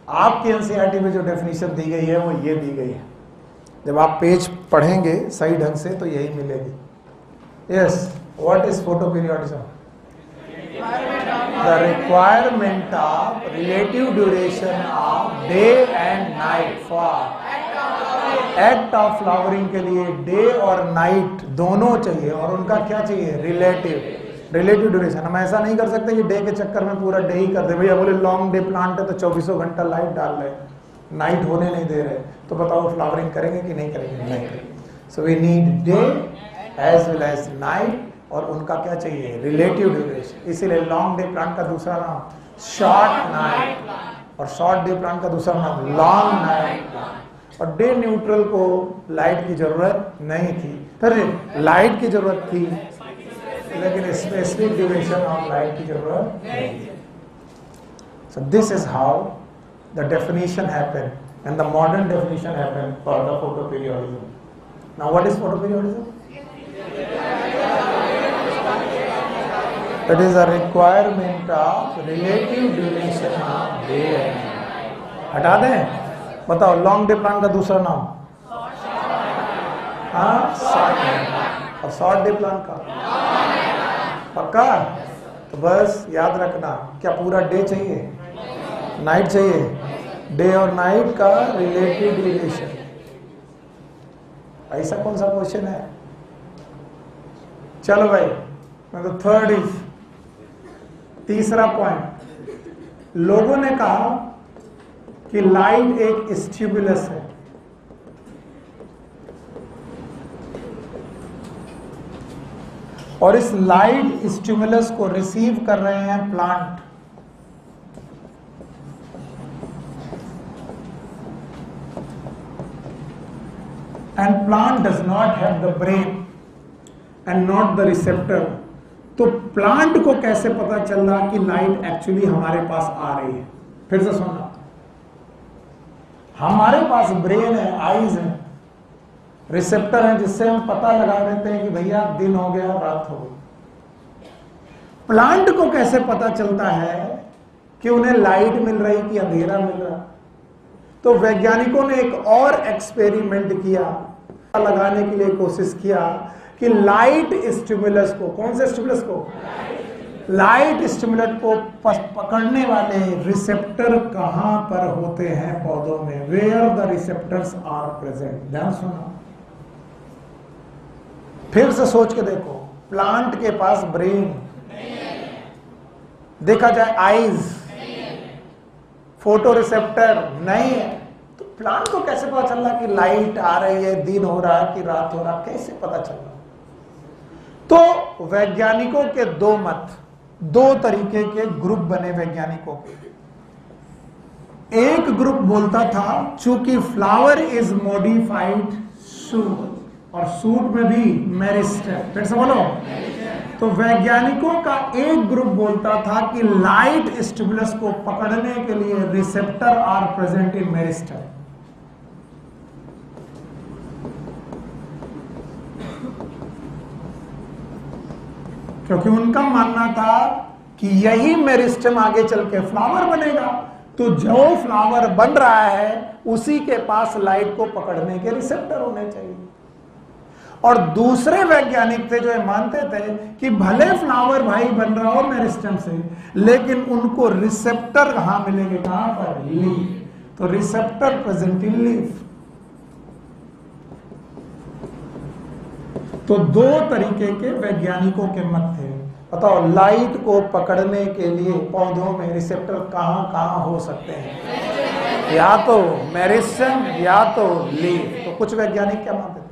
आपके NCERT में जो definition दी गई है वो ये दी गई है, जब आप पेज पढ़ेंगे सही ढंग से तो यही मिलेगी। Yes, what is photoperiodism? The requirement of relative duration of day and night for act of flowering के लिए डे और नाइट दोनों चाहिए, और उनका क्या चाहिए, रिलेटिव ड्यूरेशन। हम ऐसा नहीं कर सकते कि डे के चक्कर में पूरा डे ही कर दे, भैया बोले लॉन्ग डे प्लांट है तो 24 घंटा लाइट डाल रहे, नाइट होने नहीं दे रहे, तो बताओ फ्लावरिंग करेंगे कि नहीं करेंगे, नहीं करेंगे। So we need day as well as night, और उनका क्या चाहिए, रिलेटिव ड्यूरेशन। इसीलिए लॉन्ग डे प्लांट का दूसरा नाम शॉर्ट नाइट, और शॉर्ट डे प्लांट का दूसरा नाम लॉन्ग नाइट। और डे न्यूट्रल को लाइट की जरूरत नहीं थी, फिर लाइट की जरूरत थी लेकिन स्पेसिफिक ड्यूरेशन ऑफ लाइट की जरूरत नहीं थी। So this is how the definition happen and the modern definition happen for the photoperiodism. Now what is photoperiodism? It is a requirement of relative duration of day and night. हटा दें, बताओ long day plant का दूसरा नाम, हाँ short, और short day plant का पक्का। तो बस याद रखना, क्या पूरा डे चाहिए, नाइट चाहिए, डे और नाइट का रिलेटिव ड्यूरेशन। ऐसा कौन सा क्वेश्चन है? चलो भाई, तो थर्ड इज, तीसरा पॉइंट, लोगों ने कहा कि लाइट एक स्टिमुलस है, और इस लाइट स्टिमुलस को रिसीव कर रहे हैं plant. And plant does not have the brain and not the receptor तो प्लांट को कैसे पता चल रहा कि लाइट एक्चुअली हमारे पास आ रही है? फिर से सुनना, हमारे पास ब्रेन है, आईज है, रिसेप्टर है, जिससे हम पता लगा देते हैं कि भैया दिन हो गया, रात हो गई। प्लांट को कैसे पता चलता है कि उन्हें लाइट मिल रही कि अंधेरा मिल रहा? तो वैज्ञानिकों ने एक और एक्सपेरिमेंट किया, लगाने के लिए कोशिश किया कि लाइट स्टिमुलस को, कौन से स्टिमुलस को? लाइट स्टिमुलस को पकड़ने वाले रिसेप्टर कहां पर होते हैं पौधों में? Where the receptors are present. ध्यान सुनो, फिर से सोच के देखो, प्लांट के पास ब्रेन, देखा जाए आईज, फोटो रिसेप्टर नहीं है, तो प्लांट को कैसे पता चल रहा कि लाइट आ रही है, दिन हो रहा है कि रात हो रहा, कैसे पता चल रहा? तो वैज्ञानिकों के दो मत, दो तरीके के ग्रुप बने वैज्ञानिकों के। एक ग्रुप बोलता था चूंकि फ्लावर इज मॉडिफाइड सूट, और सूट में भी मेरिस्टेम, फिर से बोलो। तो वैज्ञानिकों का एक ग्रुप बोलता था कि लाइट स्टिमुलस को पकड़ने के लिए receptor are present in meristem. क्योंकि उनका मानना था कि यही मेरिस्टेम आगे चल के फ्लावर बनेगा, तो जो फ्लावर बन रहा है उसी के पास लाइट को पकड़ने के रिसेप्टर होने चाहिए। और दूसरे वैज्ञानिक थे जो ये मानते थे कि भले फ्लावर भाई बन रहा हो मेरिस्टेम से, लेकिन उनको रिसेप्टर कहां मिलेंगे? कहां पर? लीफ। तो रिसेप्टर प्रेजेंट इन लीफ। तो दो तरीके के वैज्ञानिकों के मत थे। बताओ, लाइट को पकड़ने के लिए पौधों में रिसेप्टर कहां कहां हो सकते हैं? या तो मेरिस्टेम या तो लीफ। तो कुछ वैज्ञानिक क्या मानते थे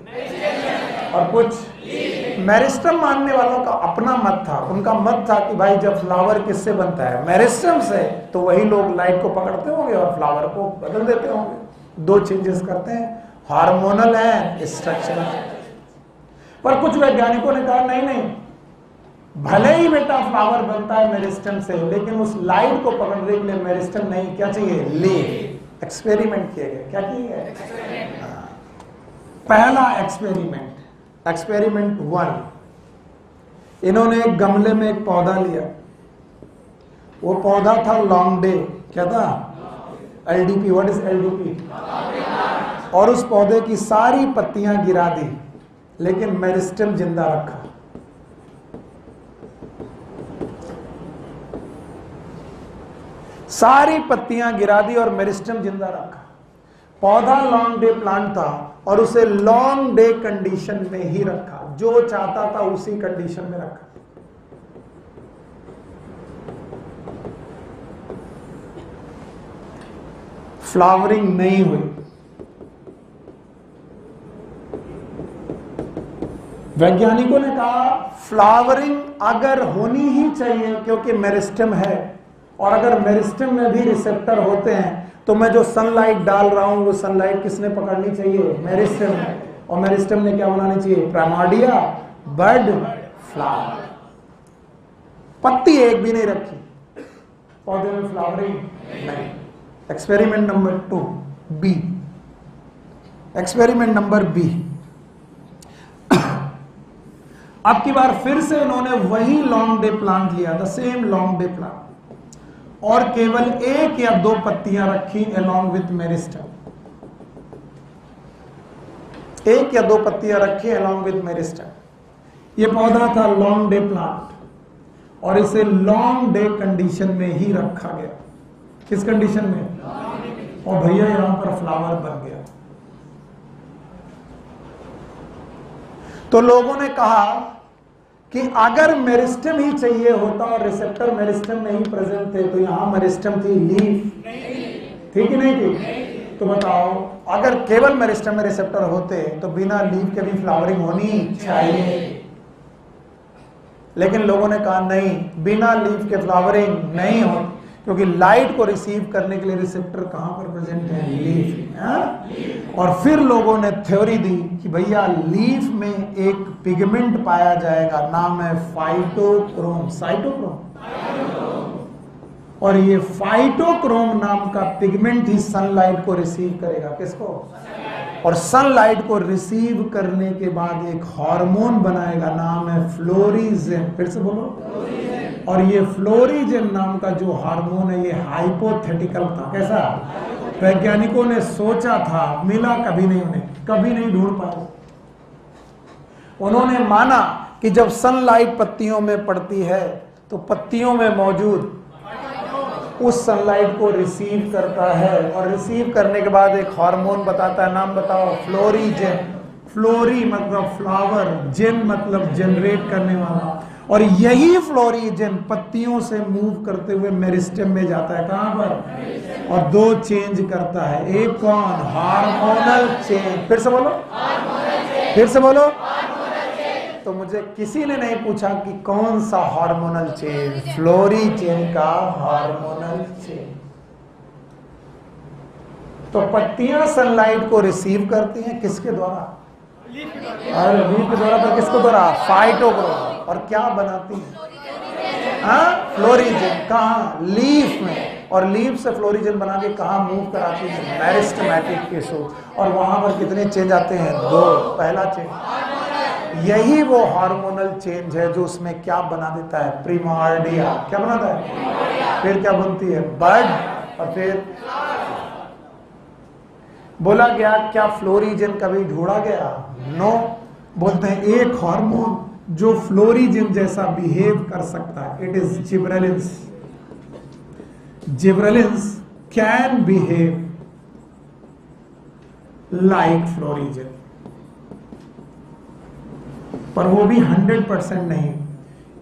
और कुछ मेरिस्टेम मानने वालों का अपना मत था। उनका मत था कि भाई जब फ्लावर किससे बनता है? मेरिस्टेम से, तो वही लोग लाइट को पकड़ते होंगे और फ्लावर को बदल देते होंगे। दो चेंजेस करते हैं, हार्मोनल है, स्ट्रक्चरल। पर कुछ वैज्ञानिकों ने कहा नहीं नहीं, भले ही बेटा फ्लावर बनता है मेरिस्टेम से, लेकिन उस लाइट को पकड़ने के लिए मेरिस्टेम नहीं, क्या चाहिए? लीफ। एक्सपेरिमेंट किए गए। क्या किए गए? पहला एक्सपेरिमेंट, एक्सपेरिमेंट 1, इन्होंने एक गमले में एक पौधा लिया। वो पौधा था लॉन्ग डे। क्या था? एलडीपी। What is LDP? और उस पौधे की सारी पत्तियां गिरा दी, लेकिन मेरिस्टेम जिंदा रखा। सारी पत्तियां गिरा दी और मेरिस्टेम जिंदा रखा। पौधा लॉन्ग डे प्लांट था और उसे लॉन्ग डे कंडीशन में ही रखा, जो चाहता था उसी कंडीशन में रखा। फ्लावरिंग नहीं हुई। वैज्ञानिकों ने कहा फ्लावरिंग अगर होनी ही चाहिए क्योंकि मेरिस्टेम है, और अगर मेरिस्टेम में भी रिसेप्टर होते हैं, तो मैं जो सनलाइट डाल रहा हूं वो सनलाइट किसने पकड़नी चाहिए? मेरिस्टेम ने। और मेरिस्टेम ने क्या बनानी चाहिए? Primordia, bud, flower. पत्ती एक भी नहीं रखी, पौधे में फ्लावरिंग नहीं। Experiment number 2, B. Experiment number B, अब की बार फिर से इन्होंने वही लॉन्ग डे प्लांट लिया, the same long day plant, और केवल एक या दो पत्तियां रखी along with मेरिस्टेम। एक या दो पत्तियां रखी along with मेरिस्टेम। यह पौधा था लॉन्ग डे प्लांट और इसे लॉन्ग डे कंडीशन में ही रखा गया। किस कंडीशन में? और भैया यहां पर फ्लावर बन गया। तो लोगों ने कहा कि अगर मेरिस्टेम ही चाहिए होता और रिसेप्टर मेरिस्टेम में ही प्रेजेंट थे, तो यहां मेरिस्टेम थी, लीफ थी कि नहीं थी? तो बताओ, अगर केवल मेरिस्टेम में रिसेप्टर होते तो बिना लीफ के भी फ्लावरिंग होनी चाहिए। लेकिन लोगों ने कहा नहीं, बिना लीफ के फ्लावरिंग नहीं होती, क्योंकि लाइट को रिसीव करने के लिए रिसेप्टर कहां पर प्रेजेंट है? लीफ में। और फिर लोगों ने थ्योरी दी कि भैया लीफ में एक पिगमेंट पाया जाएगा, नाम है फाइटोक्रोम। साइटोक्रोम। और ये फाइटोक्रोम नाम का पिगमेंट ही सनलाइट को रिसीव करेगा। किसको? और सनलाइट को रिसीव करने के बाद एक हार्मोन बनाएगा, नाम है फ्लोरिजेन। फिर से बोलो। और ये फ्लोरिजेन नाम का जो हार्मोन है, ये हाइपोथेटिकल था। कैसा? वैज्ञानिकों ने सोचा था, मिला कभी नहीं, उन्हें कभी नहीं ढूंढ पाए। उन्होंने माना कि जब सनलाइट पत्तियों में पड़ती है तो पत्तियों में मौजूद उस सनलाइट को रिसीव करता है, और रिसीव करने के बाद एक हार्मोन बताता है, नाम बताओ? फ्लोरिजेन। फ्लोरी मतलब फ्लावर, जेन मतलब जनरेट करने वाला। और यही फ्लोरिजेन पत्तियों से मूव करते हुए मेरिस्टेम में जाता है। कहां पर? और दो चेंज करता है। एक कौन? Hormonal change. फिर से बोलो। फिर से बोलो। तो मुझे किसी ने नहीं पूछा कि कौन सा हार्मोनल चेंज? फ्लोरिजेन का हार्मोनल चेंज। तो पत्तियां सनलाइट को रिसीव करती हैं किसके द्वारा? और लीफ के द्वारा। पर किसके द्वारा? फाइटोक्रोम। और क्या बनाती है? फ्लोरिजेन। कहाँ? लीफ में। और लीफ से फ्लोरिजेन बना के कहाँ मूव कराती है? Meristematic tissue. और वहां पर कितने चेंज आते हैं? दो। पहला चेंज, यही वो हार्मोनल चेंज है जो उसमें क्या बना देता है? प्रिमार्डिया। क्या बनाता है? फिर क्या बनती है? बड। और फिर बोला गया क्या फ्लोरिजेन कभी ढूंढा गया? नो। बोलते हैं एक हार्मोन जो फ्लोरिजेन जैसा बिहेव कर सकता है, it is gibberellins. Gibberellins can behave like florigen, पर वो भी 100% नहीं।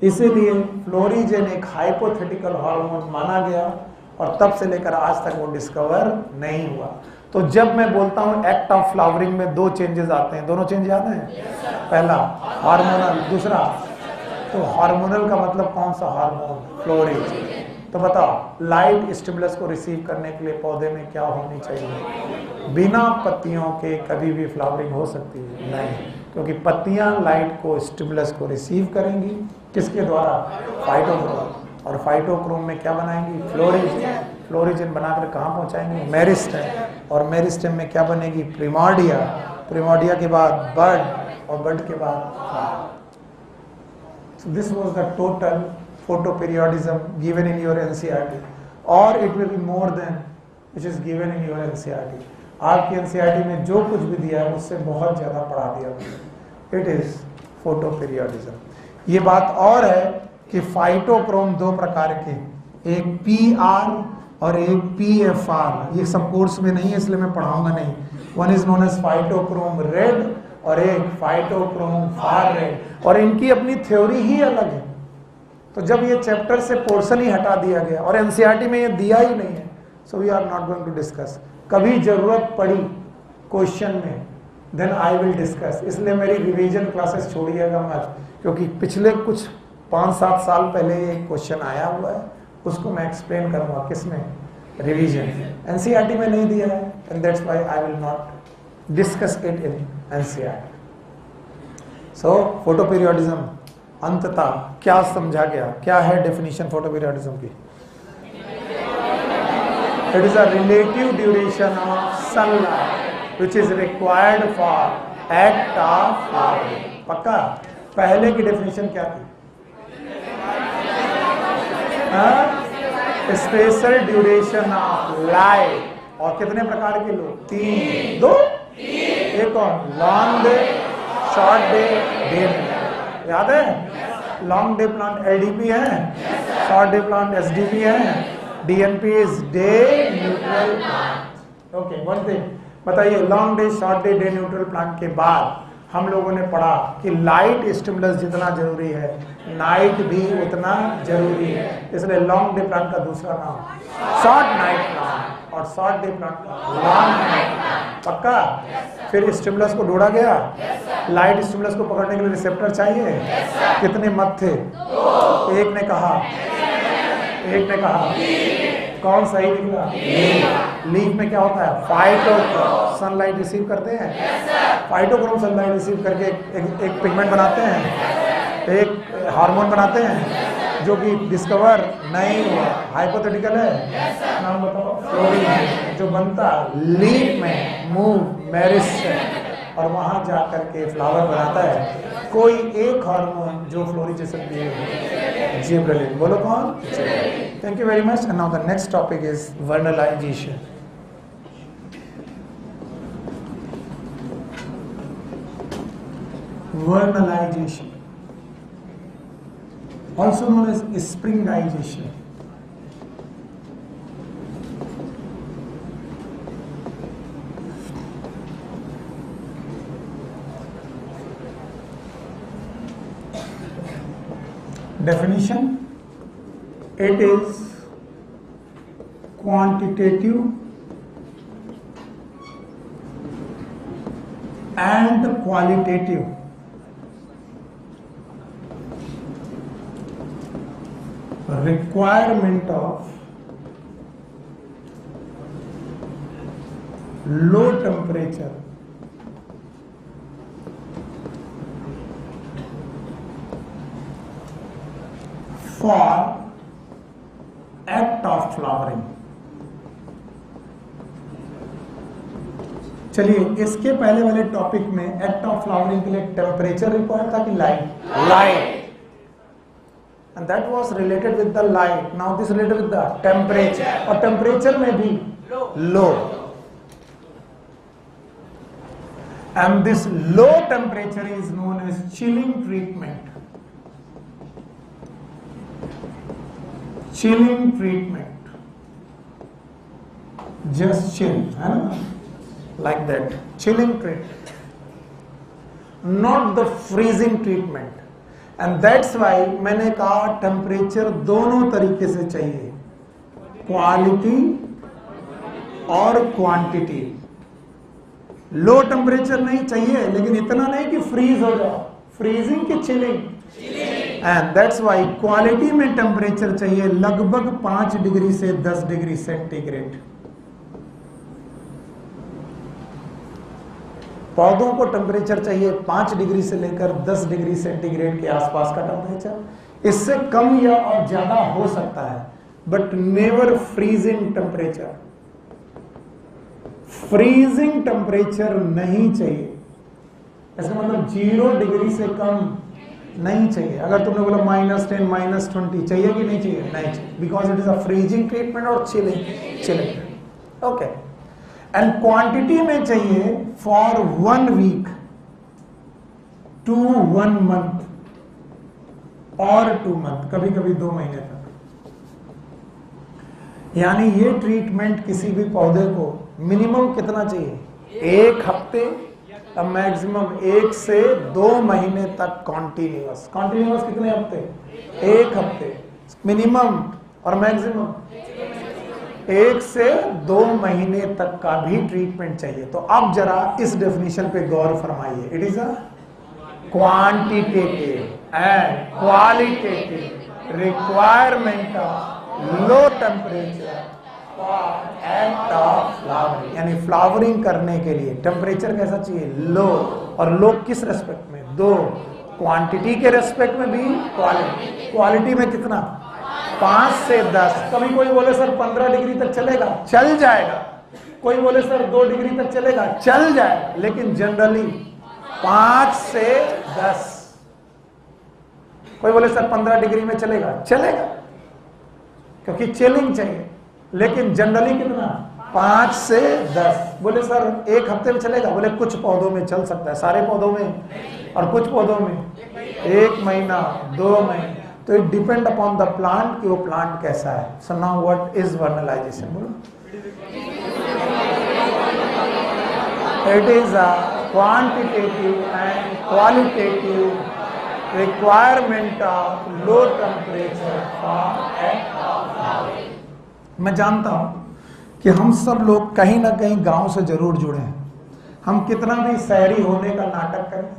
इसीलिए फ्लोरिजेन एक हाइपोथेटिकल हार्मोन माना गया, और तब से लेकर आज तक वो डिस्कवर नहीं हुआ। तो जब मैं बोलता हूं एक्ट ऑफ फ्लावरिंग में दो चेंजेस आते हैं, दोनों चेंज याद हैं? पहला हार्मोनल, दूसरा। तो हार्मोनल का मतलब कौन सा हार्मोन? फ्लोरिजेन। तो बताओ लाइट स्टिमुलस को रिसीव करने के लिए पौधे में क्या होनी चाहिए? बिना पत्तियों के कभी भी फ्लावरिंग हो सकती है? नहीं, क्योंकि पत्तियां लाइट को स्टिमुलस को रिसीव करेंगी। किसके द्वारा? फाइटोक्रोम। और फाइटोक्रोम में क्या बनाएंगी? फ्लोरिजेन। फ्लोरिजेन बनाकर कहाँ पहुंचाएंगे? मेरिस्टेम। और मेरिस्टेम में क्या बनेगी? प्रिमार्डिया। प्रिमार्डिया के बाद बड, और बड के बाद flower. So this was the total photoperiodism given in your NCERT, or it will be more than which is given in your NCERT. आपकी NCERT में जो कुछ भी दिया है उससे बहुत ज़्यादा पढ़ा दिया। It is photoperiodism. ये बात और है कि फाइटोक्रोम दो प्रकार के, एक PR और एक PFR। ये सब कोर्स में नहीं है इसलिए मैं पढ़ाऊंगा नहीं। One is known as phytochrome red और एक फाइटोक्रोम फार रेड, और इनकी अपनी थ्योरी ही अलग है। तो जब ये चैप्टर से पोर्शन ही हटा दिया गया और एनसीईआरटी में ये दिया ही नहीं है, so we are not going to discuss. कभी जरूरत पड़ी क्वेश्चन में देन आई विल डिस्कस। इसलिए मेरी रिवीजन क्लासेस छोड़िएगा मत, क्योंकि पिछले कुछ 5-7 साल पहले ये क्वेश्चन आया हुआ है, उसको मैं एक्सप्लेन करूंगा। किसमें? रिवीजन। एनसीईआरटी में नहीं दिया है, and that's why I will not discuss it in NCERT. So photoperiodism अंततः क्या समझा गया? क्या है डेफिनेशन फोटोपीरियोडिज्म की? It is a relative duration of sunlight which is required for act of flowering. पक्का? पहले की डेफिनेशन क्या थी? Special duration of light. और कितने प्रकार के लोग? 3। 2? एक और long day, short day, day. याद है? लॉन्ग डे प्लांट LDP है, शॉर्ट डे प्लांट SDP है, DNP is day neutral plant. Okay, one thing बताइए, long day, short day, day neutral plant के बाद हम लोगों ने पढ़ा कि लाइट स्टिमुलस जितना जरूरी है, नाइट भी उतना जरूरी है। इसलिए लॉन्ग डे प्लांट का दूसरा नाम शॉर्ट नाइट प्लांट, और शॉर्ट डे प्लांट का लॉन्ग नाइट प्लांट। पक्का? फिर स्टिमुलस को ढूंढा गया। लाइट स्टिमुलस को पकड़ने के लिए रिसेप्टर चाहिए। कितने मत थे? एक ने कहा कौन सही निकला? लीफ में क्या होता है? फाइटोक्रोम। सनलाइट रिसीव करते हैं? फाइटोक्रोम सनलाइट रिसीव करके एक पिगमेंट बनाते हैं, एक हार्मोन बनाते हैं जो कि डिस्कवर नहीं हुआ, हाइपोथेटिकल है। नाम बताओ। फ्लोरीन जो बनता लीफ में, मूव मेरिस से, और वहां जा करके फ्लावर बनाता है। कोई एक हार्मोन जो फ्लोरिजेशन दिए हुए, जिब्रेलिन। बोलो कौन? Thank you very much. And now the next topic is vernalization. Vernalization, also known as springization. Definition: it is quantitative and qualitative requirement of low temperature for act of flowering. चलिए, इसके पहले वाले topic में act of flowering के लिए temperature required था कि light, and that was related with the light. Now this related with the temperature, और temperature में भी low, and this low temperature is known as chilling treatment. Chilling treatment, just chill, है ना, like that, chilling treatment, not the freezing treatment. And that's why मैंने कहा temperature दोनों तरीके से चाहिए, क्वालिटी और क्वांटिटी। लो टेम्परेचर नहीं चाहिए, लेकिन इतना नहीं कि फ्रीज हो जाओ, फ्रीजिंग की chilling. And that's why quality में टेम्परेचर चाहिए लगभग 5 डिग्री से 10 डिग्री सेंटीग्रेड। पौधों को टेम्परेचर चाहिए 5 डिग्री से लेकर 10 डिग्री सेंटीग्रेड के आसपास का टेम्परेचर। इससे कम या और ज्यादा हो सकता है, but never freezing temperature. Freezing temperature नहीं चाहिए, इसका मतलब 0 डिग्री से कम नहीं चाहिए। अगर तुमने बोला -10 -20 चाहिए कि नहीं चाहिए? नहीं चाहिए, because it is a freezing treatment और चिलिंग। ओके। एंड क्वांटिटी में चाहिए फॉर 1 वीक टू 1 मंथ और 2 मंथ, कभी कभी 2 महीने तक। यानी ये ट्रीटमेंट किसी भी पौधे को मिनिमम कितना चाहिए? 1 हफ्ते, अब मैक्सिमम 1 से 2 महीने तक कॉन्टिन्यूअस। कॉन्टिन्यूअस कितने हफ्ते? 1 हफ्ते मिनिमम, और मैक्सिमम 1 से 2 महीने तक का भी ट्रीटमेंट चाहिए। तो अब जरा इस डेफिनेशन पे गौर फरमाइए। It is a quantitative and qualitative requirement of low temperature for act of flowering. यानी फ्लावरिंग करने के लिए टेम्परेचर कैसा चाहिए? लो। और लो किस रेस्पेक्ट में? 2, क्वांटिटी के रेस्पेक्ट में भी, क्वालिटी। क्वालिटी में कितना? 5 से 10। कभी कोई बोले सर 15 डिग्री तक चलेगा, चल जाएगा। कोई बोले सर 2 डिग्री तक चलेगा, चल जाएगा। लेकिन जनरली 5 से 10। कोई बोले सर 15 डिग्री में चलेगा, चलेगा, क्योंकि चिलिंग चाहिए। लेकिन जनरली कितना? 5 से 10। बोले सर 1 हफ्ते में चलेगा, बोले कुछ पौधों में चल सकता है, सारे पौधों में, और कुछ पौधों में 1 महीना 2 महीने। तो it depend upon the plant कि वो प्लांट कैसा है। So now what is vernalisation? बोलो। It is a quantitative and qualitative requirement of low temperature for act of flowering. मैं जानता हूं कि हम सब लोग कहीं ना कहीं गांव से जरूर जुड़े हैं। हम कितना भी शहरी होने का नाटक करें,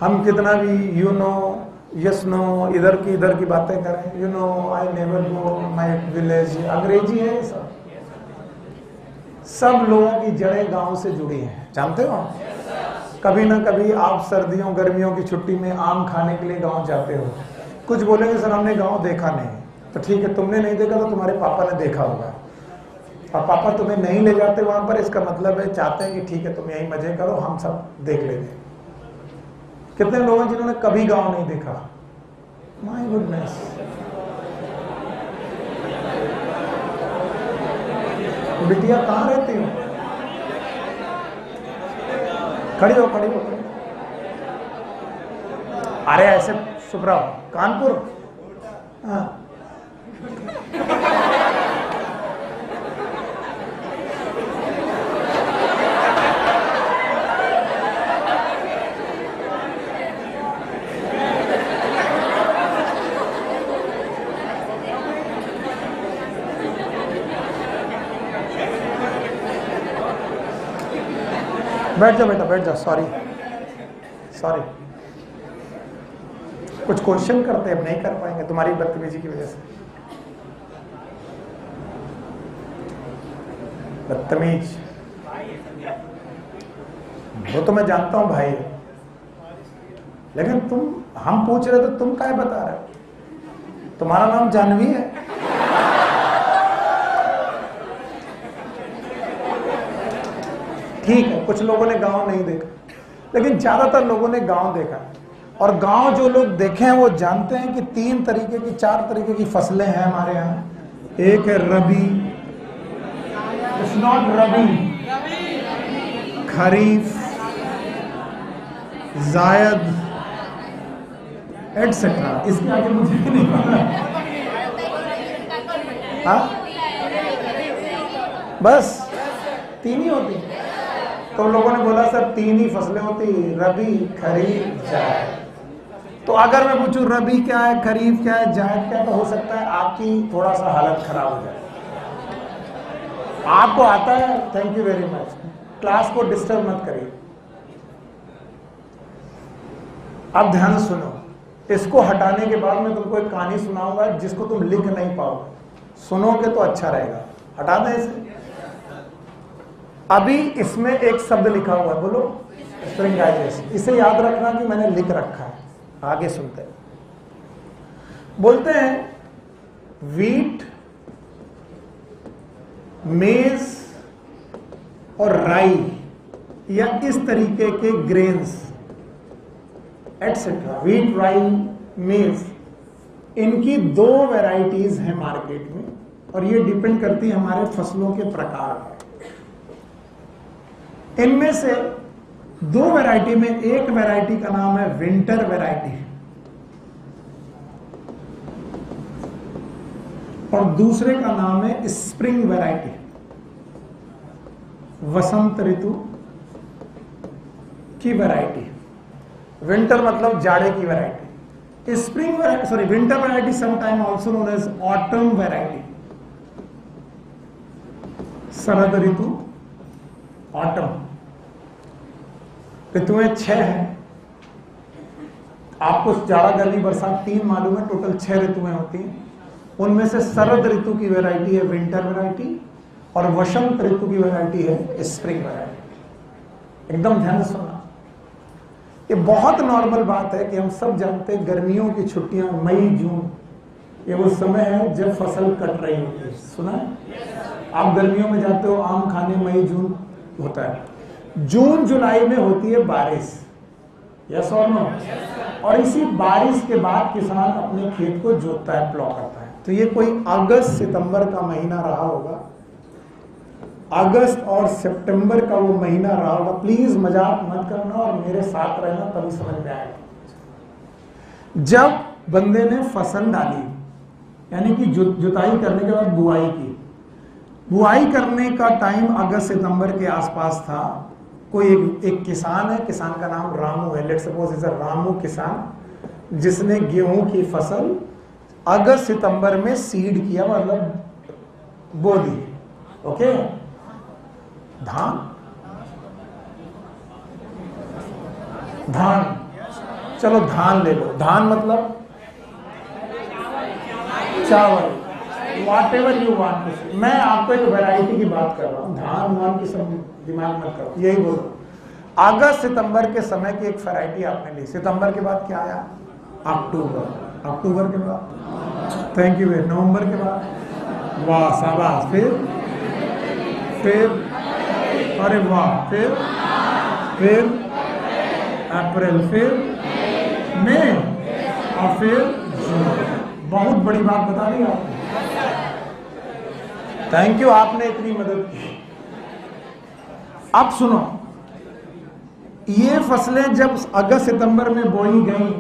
हम कितना भी यस नो, इधर की बातें करें, you know I never go my village, अंग्रेजी है ये सब। सब लोगों की जड़ें गांव से जुड़ी हैं, जानते हो। कभी ना कभी आप सर्दियों गर्मियों की छुट्टी में आम खाने के लिए गांव जाते हो। कुछ बोलेंगे सर हमने गांव देखा नहीं, तो ठीक है, तुमने नहीं देखा तो तुम्हारे पापा ने देखा होगा, और पापा तुम्हें नहीं ले जाते वहां पर, इसका मतलब है चाहते हैं कि ठीक है तुम यही मजे करो, हम सब देख लेंगे। कितने लोग हैं जिन्होंने कभी गांव नहीं देखा? My goodness. बिटिया कहाँ रहती हो? खड़ी हो। अरे ऐसे चुप रहो। कानपुर? हाँ। बैठ जाओ बेटा, बैठ जाओ। सॉरी, कुछ क्वेश्चन करते अब नहीं कर पाएंगे तुम्हारी बदतमीजी की वजह से। बदतमीज वो तो मैं जानता हूं भाई, लेकिन हम पूछ रहे तो तुम क्या बता रहे हो? तुम्हारा नाम जानवी है? ठीक है, कुछ लोगों ने गांव नहीं देखा, लेकिन ज्यादातर लोगों ने गांव देखा। और गांव जो लोग देखे हैं वो जानते हैं कि 4 तरीके की फसलें हैं हमारे यहाँ। एक है रबी, इट्स नॉट रबी, खरीफ, जायद एटसेट्रा। इसके आगे मुझे नहीं पता। हाँ, बस 3 ही होती। तो लोगों ने बोला सर 3 ही फसलें होती, रबी, खरीफ, जायद। तो अगर मैं पूछूं रबी क्या है, खरीफ क्या है, जायद क्या है, तो हो सकता है आपकी थोड़ा सा हालत खराब हो जाए। आपको आता है, thank you very much. Class को डिस्टर्ब मत करिए। अब ध्यान से सुनो, इसको हटाने के बाद मैं तुमको एक कहानी सुनाऊंगा जिसको तुम लिख नहीं पाओगे। सुनोगे तो अच्छा रहेगा। हटा दें इसे। अभी इसमें एक शब्द लिखा हुआ है, बोलो स्प्रिंगाइजेस। इसे याद रखना कि मैंने लिख रखा है। आगे सुनते हैं। बोलते हैं वीट, मेज और राई या इस तरीके के ग्रेन्स एटसेट्रा, वीट, राई, मेज, इनकी 2 वैरायटीज हैं मार्केट में, और ये डिपेंड करती है हमारे फसलों के प्रकार पर। इनमें से 2 वैरायटी में एक वैरायटी का नाम है विंटर वैरायटी और दूसरे का नाम है स्प्रिंग वैरायटी, वसंत ऋतु की वैरायटी। विंटर मतलब जाड़े की variety. Spring variety, sorry, winter variety sometime also known as autumn variety. शरद ऋतु, ऑटम। ऋतुएं 6 हैं। आपको जाड़ा, गर्मी, बरसात 3 मालूम है, टोटल 6 ऋतुएं होती हैं। उनमें से शरद ऋतु की वैरायटी है विंटर वैरायटी और वसंत ऋतु की वैरायटी है स्प्रिंग वैरायटी। एकदम ध्यान से सुनना। ये बहुत नॉर्मल बात है कि हम सब जानते हैं गर्मियों की छुट्टियां मई जून, ये वो समय है जब फसल कट रही होती है। सुना है? आप गर्मियों में जाते हो आम खाने, मई जून होता है। जून जुलाई में होती है बारिश, यस और नो? और इसी बारिश के बाद किसान अपने खेत को जोतता है, प्लॉ करता है। तो ये कोई अगस्त सितंबर का महीना रहा होगा, अगस्त और सितंबर का वो महीना रहा होगा। प्लीज मजाक मत करना और मेरे साथ रहना, तभी समझ में आएगा। जब बंदे ने फसल डाली, यानी कि जुताई करने के बाद बुआई की, बुआई करने का टाइम अगस्त सितंबर के आसपास था। कोई एक किसान है, किसान का नाम रामू है, let's suppose is a Ramu किसान, जिसने गेहूं की फसल अगस्त सितंबर में सीड किया, मतलब बो दी। ओके, धान चलो धान ले लो, धान मतलब चावल, वॉट एवर यू वांट। मैं आपको एक वैरायटी की बात कर रहा हूँ, धान वान की सब दिमाग मत करो, यही बोलो। अगस्त सितंबर के समय की एक वैरायटी आपने ली, सितंबर के बाद क्या आया? अक्टूबर, अक्टूबर के बाद थैंक यू, नवंबर के बाद वाह शाबाश, फिर अरे वाह, फिर अप्रैल, फिर मई और फिर जून। बहुत बड़ी बात बता दी आपने, थैंक यू, आपने इतनी मदद की। अब सुनो, ये फसलें जब अगस्त सितंबर में बोई गई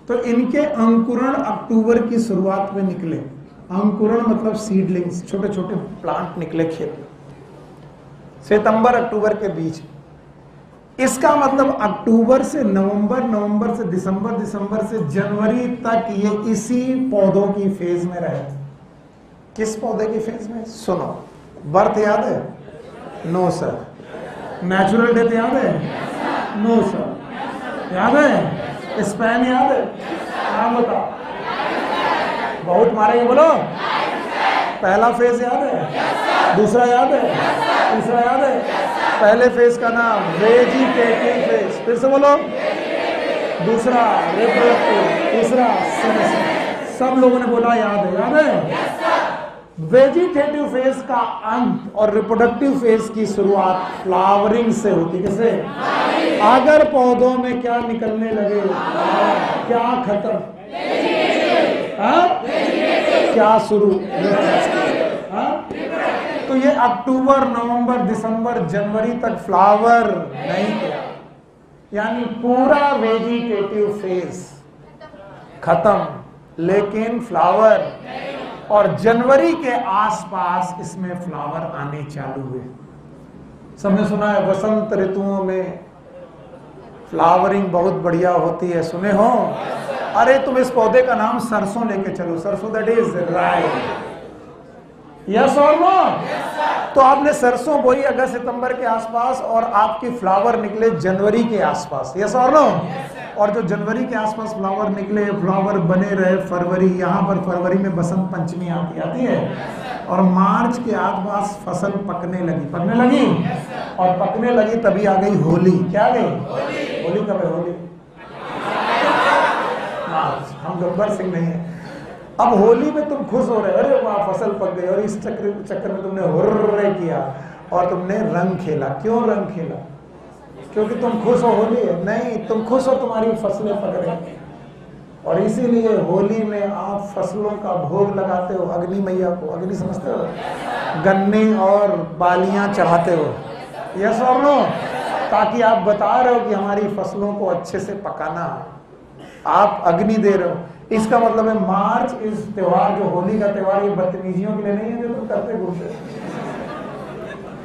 तो इनके अंकुरण अक्टूबर की शुरुआत में निकले। अंकुरण मतलब सीडलिंग्स, छोटे छोटे प्लांट निकले खेत में, सितंबर अक्टूबर के बीच। इसका मतलब अक्टूबर से नवंबर, नवंबर से दिसंबर, दिसंबर से जनवरी तक ये इसी पौधों की फेज में रहे। किस पौधे की फेज में? सुनो, बर्थ याद है? No sir. नेचुरल डेथ याद है? No sir. याद है? स्पैन याद है? नाम बताओ। बहुत मारेंगे, बोलो। पहला फेज याद है? दूसरा याद है? तीसरा याद है? पहले फेज का नाम वेजिटेटिव फेज, फिर से बोलो। दूसरा रिप्रोडक्टिव, तीसरा सेमेस्टर। सब लोगों ने बोला याद है, याद है? वेजिटेटिव फेज का अंत और रिप्रोडक्टिव फेज की शुरुआत फ्लावरिंग से होती। कैसे? अगर पौधों में क्या निकलने लगे, क्या खत्म, क्या शुरू, तो ये अक्टूबर, नवंबर, दिसंबर, जनवरी तक फ्लावर नहीं किया, यानी पूरा वेजिटेटिव फेज खत्म, लेकिन फ्लावर, और जनवरी के आसपास इसमें फ्लावर आने चालू हुए। सबने सुना है वसंत ऋतुओं में फ्लावरिंग बहुत बढ़िया होती है, सुने हो? अरे तुम इस पौधे का नाम सरसों लेके चलो, सरसों, दैट इज राइट। यस और नो? तो आपने सरसों बोई अगस्त सितंबर के आसपास और आपकी फ्लावर निकले जनवरी के आसपास। यस और नो? और जो जनवरी के आसपास फ्लावर निकले, फ्लावर बने रहे फरवरी, यहाँ पर फरवरी में बसंत पंचमी आती है, और मार्च के आसपास फसल पकने लगी, और पकने लगी तभी आ गई होली। क्या आ गई? होली कब है? होली मार्च। हम गब्बर सिंह नहीं है। अब होली में तुम खुश हो रहे, अरे वाह फसल पक गई, और इस चक्कर में तुमने हुर्रे किया और तुमने रंग खेला। क्यों रंग खेला? क्योंकि तुम खुश हो, होली है? नहीं, तुम खुश हो तुम्हारी फसलें पक रही, और इसीलिए होली में आप फसलों का भोग लगाते हो अग्नि मैया को। अग्नि समझते हो? गन्ने और बालियां चढ़ाते हो। यस और नो? ताकि आप बता रहे हो कि हमारी फसलों को अच्छे से पकाना, आप अग्नि दे रहे हो। इसका मतलब है मार्च इस त्योहार, जो होली का त्योहार, ये बदतमीजियों के लिए नहीं है जो तुम करते घूमते,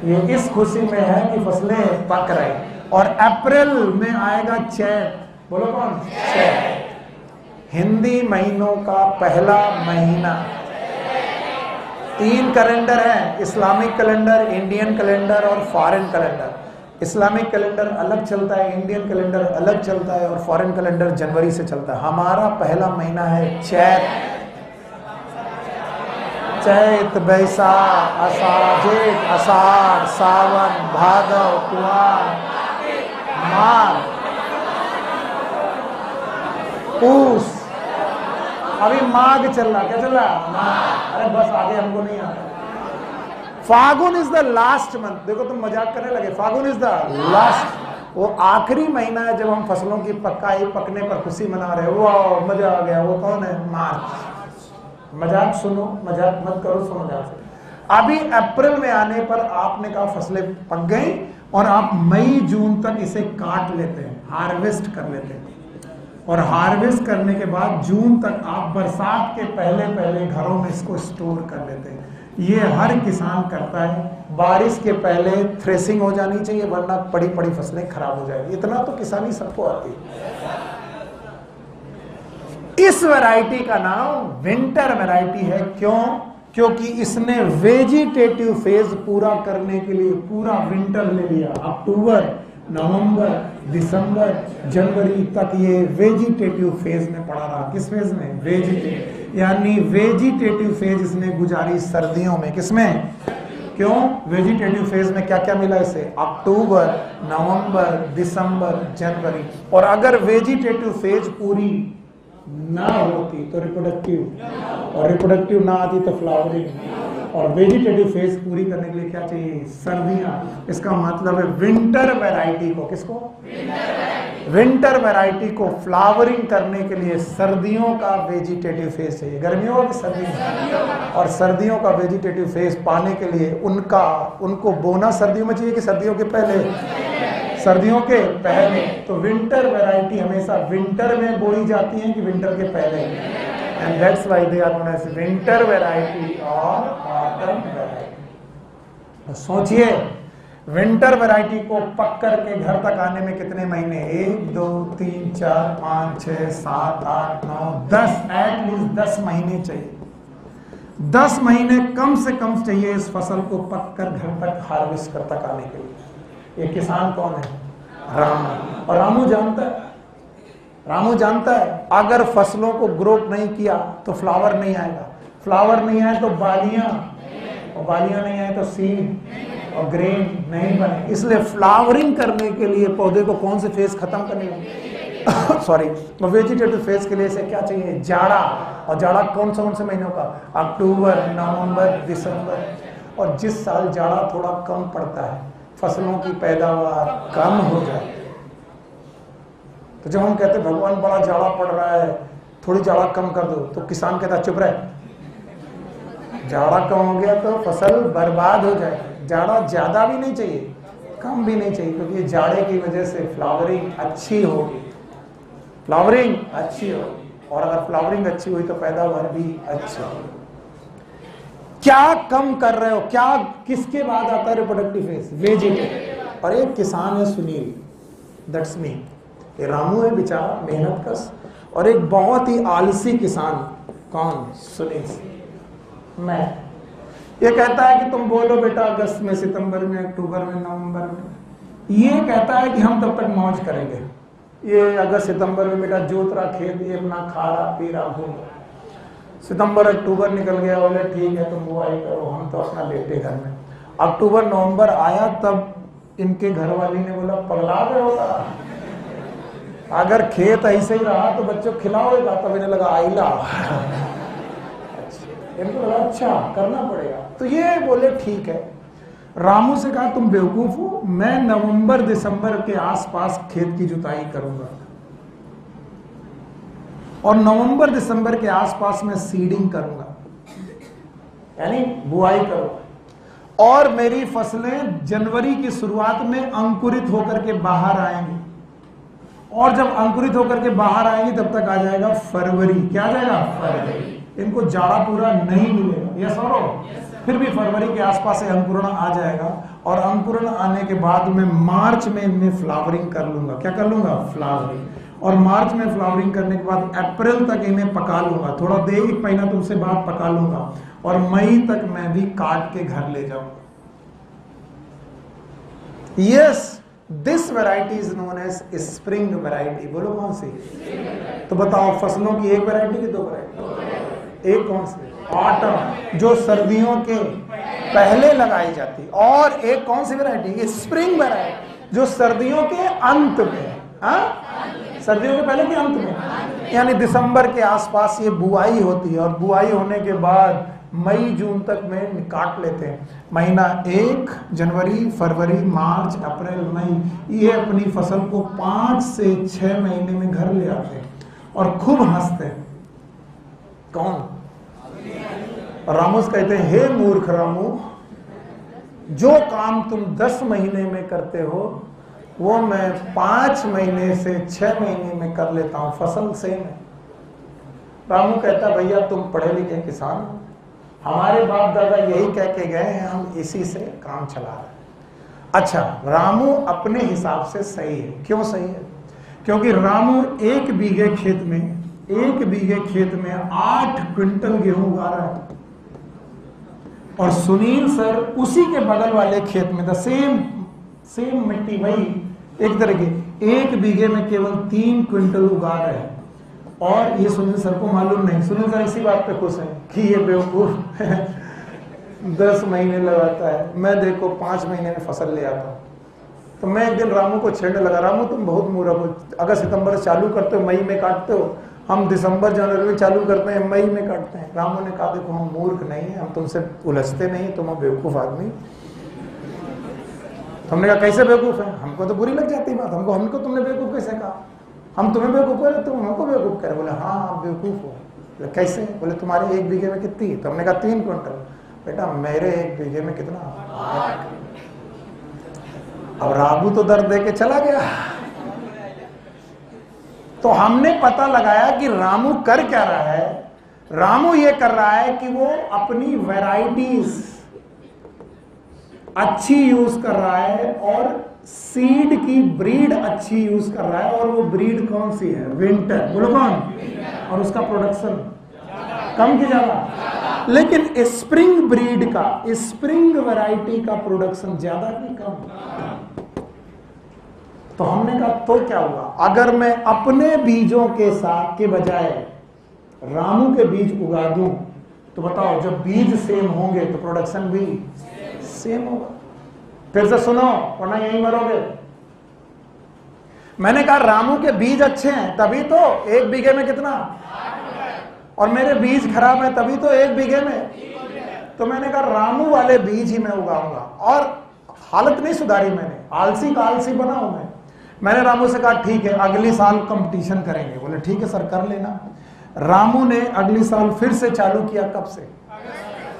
ये इस खुशी में है कि फसलें पक रही। और अप्रैल में आएगा चैत। बोलो कौन? चैत। हिंदी महीनों का पहला महीना। 3 कैलेंडर है, इस्लामिक कैलेंडर, इंडियन कैलेंडर और फॉरेन कैलेंडर। इस्लामिक कैलेंडर अलग चलता है, इंडियन कैलेंडर अलग चलता है, और फॉरेन कैलेंडर जनवरी से चलता है। हमारा पहला महीना है चैत। चैत, बैसाख, आषाढ़, जेठ, आषाढ़, सावन, भादव, कुआर, माघ, पूस। अभी माघ चल रहा, क्या चल रहा? अरे बस आगे हमको नहीं आता। फागुन इज द लास्ट मंथ। देखो तुम मजाक करने लगे, फागुन इज द लास्ट, वो आखिरी महीना है जब हम फसलों की पकने पर खुशी मना रहे हो, वाह मजा आ गया। वो कौन है? मार्च। मजाक सुनो, मजाक मत करो, सुनो ध्यान से। अभी अप्रैल में आने पर आपने कहा फसलें पक गई, और आप मई जून तक इसे काट लेते हैं, हार्वेस्ट कर लेते हैं, और हार्वेस्ट करने के बाद जून तक आप बरसात के पहले पहले घरों में इसको स्टोर कर लेते हैं। ये हर किसान करता है। बारिश के पहले थ्रेसिंग हो जानी चाहिए, वरना पड़ी पड़ी फसलें खराब हो जाएगी। इतना तो किसानी सबको आती है। इस वैरायटी का नाम विंटर वैरायटी है। क्यों? क्योंकि इसने वेजिटेटिव फेज पूरा करने के लिए पूरा विंटर ले लिया, अक्टूबर, नवंबर, दिसंबर, जनवरी तक ये वेजिटेटिव फेज में पड़ा रहा। किस फेज में? वेजिटेटिव, यानी वेजिटेटिव फेज इसने गुजारी सर्दियों में। किसमें? क्यों? वेजिटेटिव फेज में क्या क्या मिला इसे? अक्टूबर, नवंबर, दिसंबर, जनवरी। और अगर वेजिटेटिव फेज पूरी ना होती तो रिप्रोडक्टिव, और रिप्रोडक्टिव ना आती तो फ्लावरिंग। और वेजिटेटिव फेज पूरी करने के लिए क्या चाहिए? सर्दियां। इसका मतलब है विंटर वैरायटी को, किसको? विंटर वैरायटी को फ्लावरिंग करने के लिए सर्दियों का वेजिटेटिव फेज चाहिए। गर्मियों की सर्दियों, और सर्दियों का वेजिटेटिव फेज पाने के लिए उनको बोना सर्दियों में चाहिए कि सर्दियों के पहले? सर्दियों के पहले। तो विंटर वैरायटी हमेशा विंटर में बोई जाती है कि विंटर के पहले? And that's why they are known as winter variety और ऑटम वैरायटी। सोचिए, विंटर वैरायटी को पक करके घर तक आने में कितने महीने? 1 2 3 4 5 6 7 8 9 10, एटलीस्ट 10 महीने चाहिए। 10 महीने कम से कम चाहिए इस फसल को पक कर घर तक हार्वेस्ट कर तक आने के लिए। ये किसान कौन है? रामू। और रामू जानता है अगर फसलों को ग्रोथ नहीं किया तो फ्लावर नहीं आएगा, फ्लावर नहीं आए तो बालियां, और बालियां नहीं आए तो सीड और ग्रेन नहीं बने। इसलिए फ्लावरिंग करने के लिए पौधे को कौन से फेज खत्म करने सॉरी वेजिटेटिव फेज के लिए इसे क्या चाहिए? जाड़ा। और जाड़ा कौन से महीनों का? अक्टूबर, नवंबर, दिसंबर। और जिस साल जाड़ा थोड़ा कम पड़ता है, फसलों की पैदावार कम हो जाए, तो जब हम कहते भगवान बड़ा जाड़ा पड़ रहा है, थोड़ी जाड़ा कम कर दो, तो किसान कहता चुप रहे। जाड़ा कम हो गया तो फसल बर्बाद हो जाए। जाड़ा ज्यादा भी नहीं चाहिए, कम भी नहीं चाहिए, क्योंकि जाड़े की वजह से फ्लावरिंग अच्छी होगी, फ्लावरिंग अच्छी होगी। और अगर फ्लावरिंग अच्छी हुई तो पैदावार भी अच्छी होगी। क्या कम कर रहे हो? क्या किसके बाद आता है रिप्रोडक्टिव फेज? वेजिटेटिव। और एक किसान है सुनील, दैट्स मी। ये रामू है बेचारा मेहनत कश, और एक बहुत ही आलसी किसान। कौन? सुनील। मैं। ये कहता है कि तुम बोलो बेटा अगस्त में, सितंबर में, अक्टूबर में, नवंबर में। ये कहता है कि हम तब तक मौज करेंगे। ये अगस्त सितंबर में बेटा जोत रहा खेत, ये अपना खा रहा पी रहा घूम रहा। सितंबर अक्टूबर निकल गया, बोले ठीक है तुम बुआई करो, हम तो अपना लेटे घर में। अक्टूबर नवंबर आया तब इनके घर वाली ने बोला पगला गए होगा, अगर खेत ऐसे ही रहा तो बच्चों खिलाओगा। तब इन्हें लगा आइला इनको लगा अच्छा करना पड़ेगा। तो ये बोले ठीक है। रामू से कहा तुम बेवकूफ हो, मैं नवंबर दिसंबर के आसपास खेत की जुताई करूंगा, और नवंबर दिसंबर के आसपास में सीडिंग करूंगा, यानी बुआई करूंगा। और मेरी फसलें जनवरी की शुरुआत में अंकुरित होकर के बाहर आएंगी, और जब अंकुरित होकर के बाहर आएंगी तब तक आ जाएगा फरवरी। क्या आ जाएगा? फरवरी। इनको जाड़ा पूरा नहीं मिलेगा, यस और नो? फिर भी फरवरी के आसपास से अंकुरण आ जाएगा, और अंकुरण आने के बाद में मार्च में इनमें फ्लावरिंग कर लूंगा। क्या कर लूंगा? फ्लावरिंग। और मार्च में फ्लावरिंग करने के बाद अप्रैल तक इन्हें पका लूंगा, थोड़ा देर 1 महीना तुमसे बाद पका लूंगा, और मई तक मैं भी काट के घर ले जाऊंगा। Yes, this variety is known as spring variety. बोलो कौन सी? तो बताओ फसलों की एक वैरायटी की 2 वैरायटी? एक कौन सी? ऑटम, जो सर्दियों के पहले लगाई जाती, और एक कौन सी वैरायटी? स्प्रिंग वैरायटी, जो सर्दियों के अंत में। सर्दियों के पहले के अंत में, यानी दिसंबर के आसपास ये बुआई होती है, और बुआई होने के बाद मई जून तक में काट लेते हैं। महीना 1 जनवरी, फरवरी, मार्च, अप्रैल, मई, ये अपनी फसल को 5 से 6 महीने में घर ले आते हैं और खूब हंसते हैं। कौन? रामोस कहते हैं हे मूर्ख रामू, जो काम तुम 10 महीने में करते हो वो मैं 5 महीने से 6 महीने में कर लेता हूं, फसल सेम है। रामू कहता भैया तुम पढ़े लिखे किसान हो, हमारे बाप दादा यही कह के गए हैं, हम इसी से काम चला रहे हैं। अच्छा, रामू अपने हिसाब से सही है। क्यों सही है? क्योंकि रामू 1 बीघे खेत में 8 क्विंटल गेहूं उगा रहा है, और सुनील सर उसी के बगल वाले खेत में सेम मिट्टी, वही एक तरह के 1 बीघे में केवल 3 क्विंटल उगा रहे हैं। और ये सुनील सर को मालूम नहीं, सुनील सर इसी बात पे खुश है कि ये बेवकूफ 10 महीने लगाता है, मैं देखो 5 महीने में फसल ले आता हूँ। तो मैं एक दिन रामू को छेड़ने लगा, रामू तुम बहुत मूर्ख हो, अगस्त सितंबर से चालू करते हो, मई में काटते हो, हम दिसंबर जनवरी में चालू करते हैं, मई में काटते हैं। रामू ने कहा देखो हम मूर्ख नहीं है, हम तुमसे उलझते नहीं, तुम हो बेवकूफ आदमी। हमने कहा कैसे बेवकूफ है, हमको तो बुरी लग जाती बात, हमको तुमने बेवकूफ कैसे कहा, हम तुम्हें बेवकूफ कह, तुम हमको बेवकूफ कह रहे। बोले हाँ आप बेवकूफ हो। बोले कैसे? बोले तुम्हारे 1 बीघे में कितनी? तो हमने कहा 3 क्विंटल। बेटा मेरे 1 बीघे में कितना? 8। अब रामू तो दर्द दे के चला गया। तो हमने पता लगाया कि रामू कर क्या रहा है। रामू ये कर रहा है कि वो अपनी वैरायटीज अच्छी यूज कर रहा है और सीड की ब्रीड अच्छी यूज कर रहा है। और वो ब्रीड कौन सी है? विंटर। बोलो कौन? और उसका प्रोडक्शन कम की ज्यादा? लेकिन स्प्रिंग ब्रीड का, स्प्रिंग वैरायटी का प्रोडक्शन ज्यादा की कम? तो हमने कहा तो क्या हुआ अगर मैं अपने बीजों के साथ के बजाय रामू के बीज उगा दूं? तो बताओ जब बीज सेम होंगे तो प्रोडक्शन भी सेम होगा। फिर से सुनो वरना यहीं मरोगे। मैंने कहा रामू के बीज अच्छे हैं तभी तो 1 बीघे में कितना, और मेरे बीज खराब हैं तभी तो 1 बीघे में। तो मैंने कहा रामू वाले बीज ही मैं उगाऊंगा। और हालत नहीं सुधारी मैंने, आलसी का आलसी बना हूं मैंने रामू से कहा ठीक है अगली साल कंपटीशन करेंगे। बोले ठीक है सर कर लेना। रामू ने अगली साल फिर से चालू किया। कब से?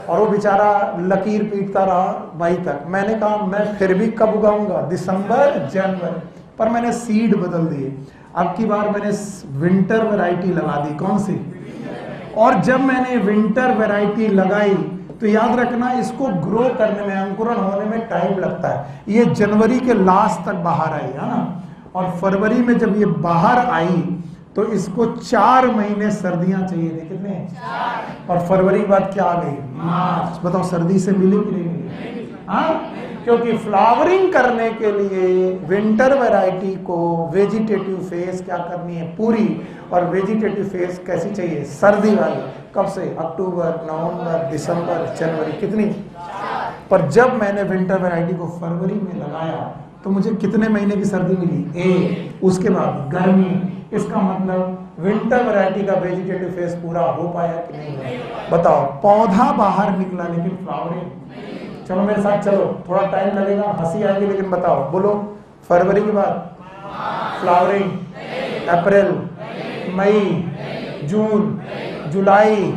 और वो बेचारा लकीर पीटता रहा मई तक। मैंने कहा मैं फिर भी कब उगाऊंगा? दिसंबर जनवरी। पर मैंने सीड बदल दिए। अब की बार मैंने विंटर वैरायटी लगा दी। कौन सी? और जब मैंने विंटर वैरायटी लगाई तो याद रखना इसको ग्रो करने में, अंकुरण होने में टाइम लगता है। ये जनवरी के लास्ट तक बाहर आई है ना, और फरवरी में जब ये बाहर आई तो इसको 4 महीने सर्दियां चाहिए थी। कितने? 4। और फरवरी के बाद क्या आ गई? मार्च। बताओ सर्दी से मिली कि नहीं मिली? हाँ, क्योंकि फ्लावरिंग करने के लिए विंटर वैरायटी को वेजिटेटिव फेज क्या करनी है? पूरी। और वेजिटेटिव फेज कैसी चाहिए? सर्दी वाली। कब से? अक्टूबर, नवंबर, दिसंबर, जनवरी। कितनी? 4। पर जब मैंने विंटर वैरायटी को फरवरी में लगाया तो मुझे कितने महीने की सर्दी मिली? 1। उसके बाद गर्मी। इसका मतलब विंटर वैरायटी का वेजिटेटिव फेज पूरा हो पाया कि नहीं? बताओ पौधा बाहर निकला लेकिन फ्लावरिंग। चलो मेरे साथ चलो, थोड़ा टाइम लगेगा, हंसी आएगी, लेकिन बताओ बोलो फरवरी के बाद फ्लावरिंग, अप्रैल, मई, जून, जुलाई,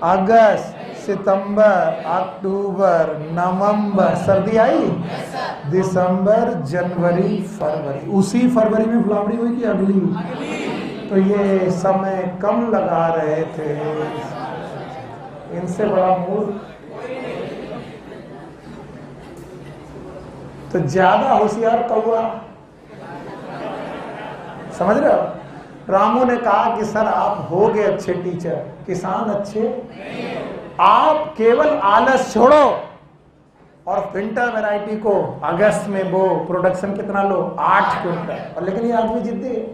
अगस्त, सितंबर, अक्टूबर, नवंबर, सर्दी आई, दिसंबर, जनवरी, फरवरी। उसी फरवरी में फ्लावरिंग हुई कि अगली? तो ये समय कम लगा रहे थे, इनसे बड़ा मूर्ख तो ज्यादा होशियार कौआ। समझ रहे हो? रामू ने कहा कि सर आप होगे अच्छे टीचर, किसान अच्छे, आप केवल आलस छोड़ो और विंटर वैरायटी को अगस्त में वो प्रोडक्शन कितना लो? 8 क्विंटल। और लेकिन ये आदमी जिद्दी है।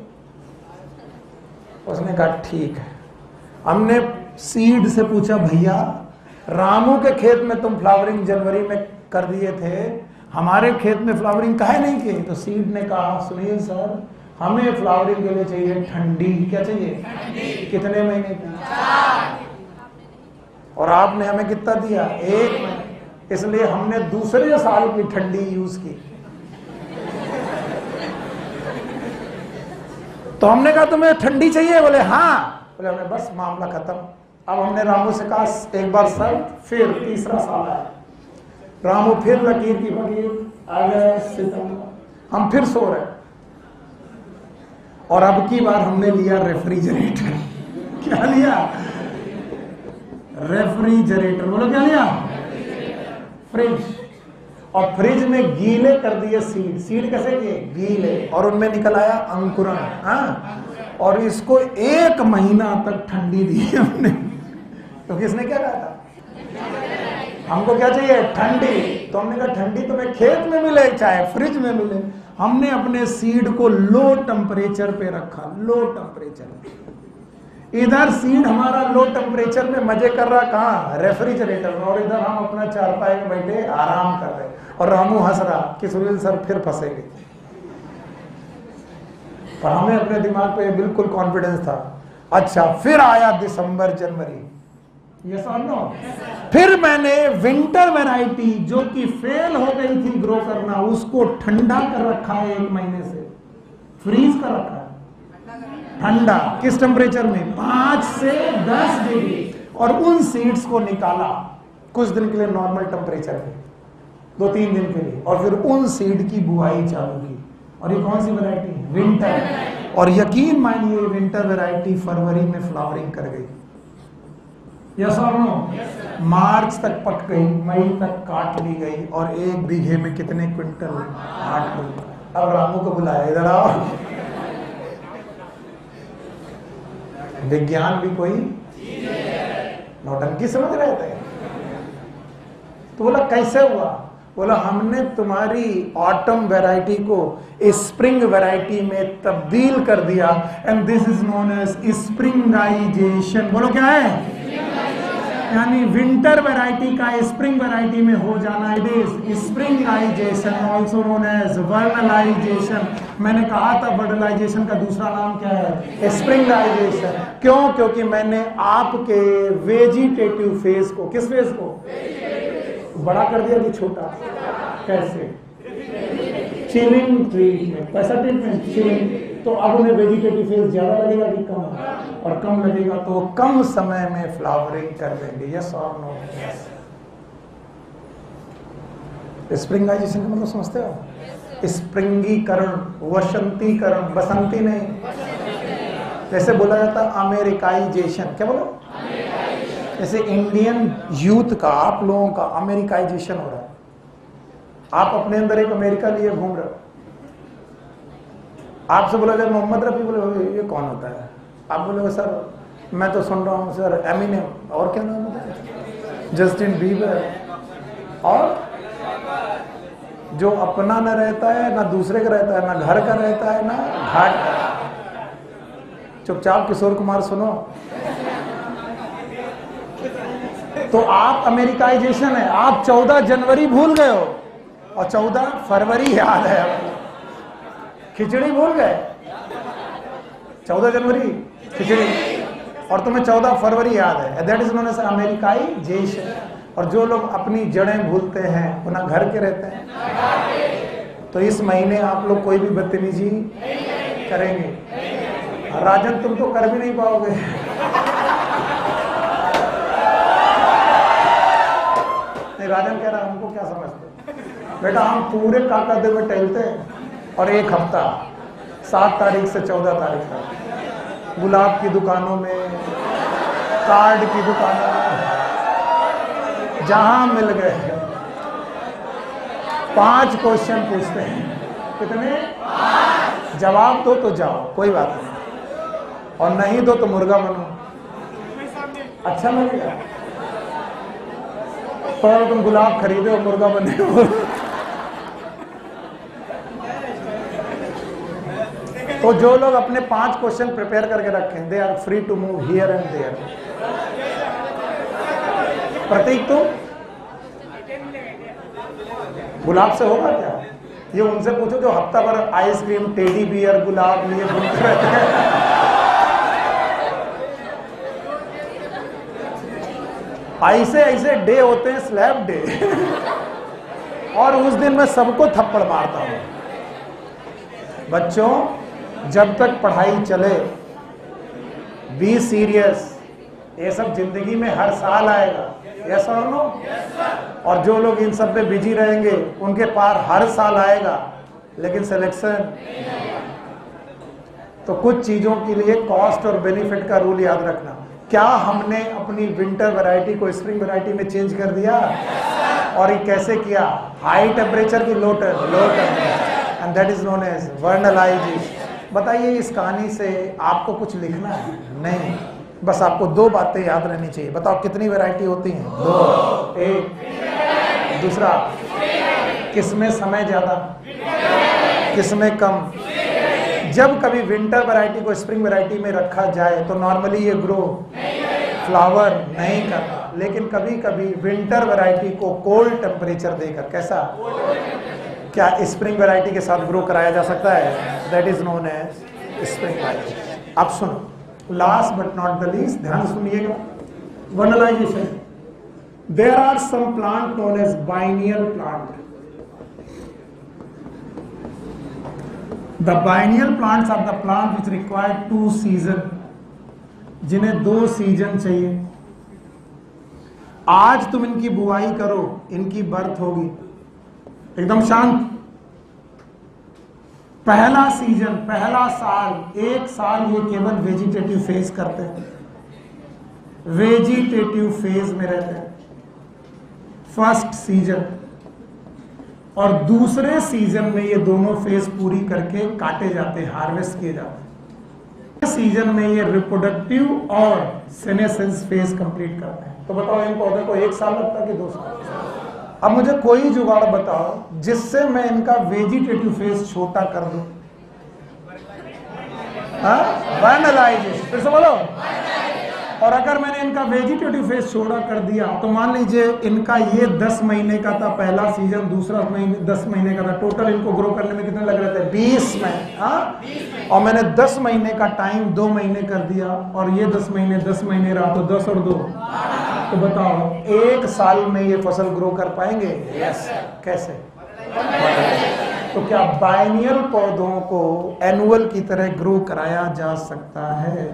उसने कहा ठीक है। हमने सीड से पूछा भैया रामू के खेत में तुम फ्लावरिंग जनवरी में कर दिए थे, हमारे खेत में फ्लावरिंग काहे नहीं की? तो सीड ने कहा सुनील सर हमें फ्लावरिंग के लिए चाहिए ठंडी। क्या चाहिए? ठंडी। कितने महीने की? 4। और आपने हमें कितना दिया? 1 महीने। इसलिए हमने दूसरे साल की ठंडी यूज की। तो हमने कहा तुम्हें ठंडी चाहिए? बोले हाँ। बोले हमने बस मामला खत्म। अब हमने रामू से कहा एक बार सर, फिर तीसरा साल आया, रामू फिर लकीर की फकीर, अगस्त, सितंबर, हम फिर सो रहे। और अब की बार हमने लिया रेफ्रिजरेटर। क्या लिया? रेफ्रिजरेटर। बोलो क्या लिया? फ्रिज। और फ्रिज में गीले कर दिए सीड। सीड कैसे किए? गीले। और उनमें निकल आया अंकुरण। हाँ, और इसको 1 महीना तक ठंडी दी हमने, क्योंकि इसने क्या कहा था? हमको क्या चाहिए? ठंडी। तो हमने कहा ठंडी तुम्हें खेत में मिले चाहे फ्रिज में मिले, हमने अपने सीड को लो टेम्परेचर पे रखा, लो टेम्परेचर। इधर सीड हमारा लो टेम्परेचर में मजे कर रहा, कहाँ, रेफ्रिजरेटर में, और इधर हम अपना चारपाई में बैठे आराम कर रहे, और रामू हंस रहा कि सुनील सर फिर फंसेंगे। पर हमें अपने दिमाग पे बिल्कुल कॉन्फिडेंस था। अच्छा, फिर आया दिसंबर जनवरी, यस और नो? फिर मैंने विंटर वैरायटी जो कि फेल हो गई थी ग्रो करना, उसको ठंडा कर रखा है 1 महीने से, फ्रीज कर रखा है ठंडा। किस टेम्परेचर में? 5 से 10 डिग्री। और उन सीड्स को निकाला कुछ दिन के लिए नॉर्मल टेम्परेचर पे, 2-3 दिन के लिए, और फिर उन सीड की बुआई चालू की। और ये कौन सी वैरायटी? विंटर। और यकीन मानिए विंटर वैरायटी फरवरी में फ्लावरिंग कर गई, यस और नो? मार्च तक पक गई, मई तक काट ली गई, और 1 बीघे में कितने क्विंटल? 8 क्विंटल। अब रामू को बुलाया, इधर आओ। विज्ञान भी कोई नौटंकी समझ रहे थे। तो बोला कैसे हुआ? बोला हमने तुम्हारी ऑटम वैरायटी को स्प्रिंग वैरायटी में तब्दील कर दिया, and this is known as springisation. बोलो क्या है? यानी विंटर वैरायटी का स्प्रिंग वैरायटी में हो जाना, it is springisation, also known as vernalisation. मैंने कहा था वर्नलाइजेशन का दूसरा नाम क्या है? स्प्रिंगाइजेशन। क्यों? क्योंकि मैंने आपके वेजिटेटिव फेज को, किस फेज को, बड़ा कर दिया कि छोटा? कैसे? चिलिंग ट्रीटमेंट, कैसा ट्रीटमेंट? चिलिंग। तो अब उन्हें वेजिटेटिव फेज ज्यादा लगेगा कि कम? और कम लगेगा तो कम समय में फ्लावरिंग कर देंगे, यस और नो? स्प्रिंगाइजेशन का मतलब समझते हो? स्प्रिंगीकरण, वसंतीकरण, बसंती नहीं। जैसे बोला जाता है अमेरिकाइजेशन, क्या बोलो? जैसे इंडियन यूथ का, आप लोगों का अमेरिकाइजेशन हो रहा है। आप अपने अंदर एक अमेरिका लिए घूम रहे हो। आपसे बोला जाए मोहम्मद रफी, बोले ये कौन होता है? आप बोले सर मैं तो सुन रहा हूँ सर एमिनेम, और क्या नाम होता है, जस्टिन बीबर। और जो अपना न रहता है, ना दूसरे का रहता है, ना घर का रहता है, ना घाट का। चुपचाप किशोर कुमार सुनो। तो आप अमेरिकाइजेशन है। आप 14 जनवरी भूल गए हो और 14 फरवरी याद है आपको। खिचड़ी भूल गए? 14 जनवरी खिचड़ी, और तुम्हें 14 फरवरी याद है। That is known as Americanisation. और जो लोग अपनी जड़ें भूलते हैं वो ना घर के रहते हैं। तो इस महीने आप लोग कोई भी बदतमीजी करेंगे। राजन तुम तो कर भी नहीं पाओगे। नहीं, राजन कह रहा है हमको क्या समझते बेटा, हम पूरे काकादे में टहलते हैं और एक हफ्ता 7 तारीख से 14 तारीख तक गुलाब की दुकानों में, कार्ड की दुकानों में, जहां मिल गए 5 क्वेश्चन पूछते हैं। कितने? 5। जवाब दो तो जाओ, कोई बात नहीं, और नहीं दो तो मुर्गा बनो। अच्छा लगेगा? पर तुम गुलाब खरीदे और मुर्गा बने हो। तो जो लोग अपने 5 क्वेश्चन प्रिपेयर करके रखें, they are free to move here and there. Pratik तुम गुलाब से होगा क्या? ये उनसे पूछो जो हफ्ता भर आइसक्रीम, टेडी बियर, गुलाब लिए घूमते रहते हैं। ऐसे ऐसे डे होते हैं, स्लैब डे, और उस दिन मैं सबको थप्पड़ मारता हूं। बच्चों, जब तक पढ़ाई चले, बी सीरियस। ये सब जिंदगी में हर साल आएगा, यस और नो? और जो लोग इन सब पे बिजी रहेंगे उनके पार हर साल आएगा, लेकिन सिलेक्शन। तो कुछ चीजों के लिए कॉस्ट और बेनिफिट का रूल याद रखना। क्या हमने अपनी विंटर वैरायटी को स्प्रिंग वैरायटी में चेंज कर दिया? और ये कैसे किया? हाई टेम्परेचर की low temperature, and that is known as vernalization. बताइए, इस कहानी से आपको कुछ लिखना है? नहीं, बस आपको 2 बातें याद रहनी चाहिए। बताओ कितनी वैरायटी होती हैं? 2। एक, दूसरा किसमें समय ज्यादा, किसमें कम? जब कभी विंटर वैरायटी को स्प्रिंग वैरायटी में रखा जाए तो नॉर्मली ये ग्रो फ्लावर नहीं करता, लेकिन कभी कभी विंटर वैरायटी को कोल्ड टेम्परेचर देकर, कैसा, क्या स्प्रिंग वैरायटी के साथ ग्रो कराया जा सकता है? That is known as spring variety. अब सुनो, last but not the least, ध्यान सुनिएगा, vernalization. There are some plant known as biennial plant. The biennial plants are the plant which require 2 season, जिन्हें 2 सीजन चाहिए। आज तुम इनकी बुआई करो, इनकी बर्थ होगी एकदम शांत। पहला सीजन, पहला साल, 1 साल ये केवल वेजिटेटिव फेज करते हैं, वेजिटेटिव फेज में रहते हैं, फर्स्ट सीजन। और दूसरे सीजन में ये दोनों फेज पूरी करके काटे जाते हैं, हार्वेस्ट किए जाते हैं। सीजन में ये रिप्रोडक्टिव और सेनेसेंस फेज कंप्लीट करते हैं। तो बताओ, इन पौधे को 1 साल लगता है कि 2 साल? अब मुझे कोई जुगाड़ बताओ जिससे मैं इनका वेजिटेटिव फेज छोटा कर दूं। वर्नलाइजेशन, फिर से बोलो। और अगर मैंने इनका वेजिटेटिव फेज छोटा कर दिया तो मान लीजिए इनका ये 10 महीने का था पहला सीजन, दूसरा 10 महीने का था, टोटल इनको ग्रो करने में कितने लग रहे थे? 20 में। और मैंने 10 महीने का टाइम 2 महीने कर दिया, और ये 10 महीने रहा, तो 10 और 2, तो बताओ 1 साल में ये फसल ग्रो कर पाएंगे? यस। कैसे? तो क्या बाइनियल पौधों को एनुअल की तरह ग्रो कराया जा सकता है?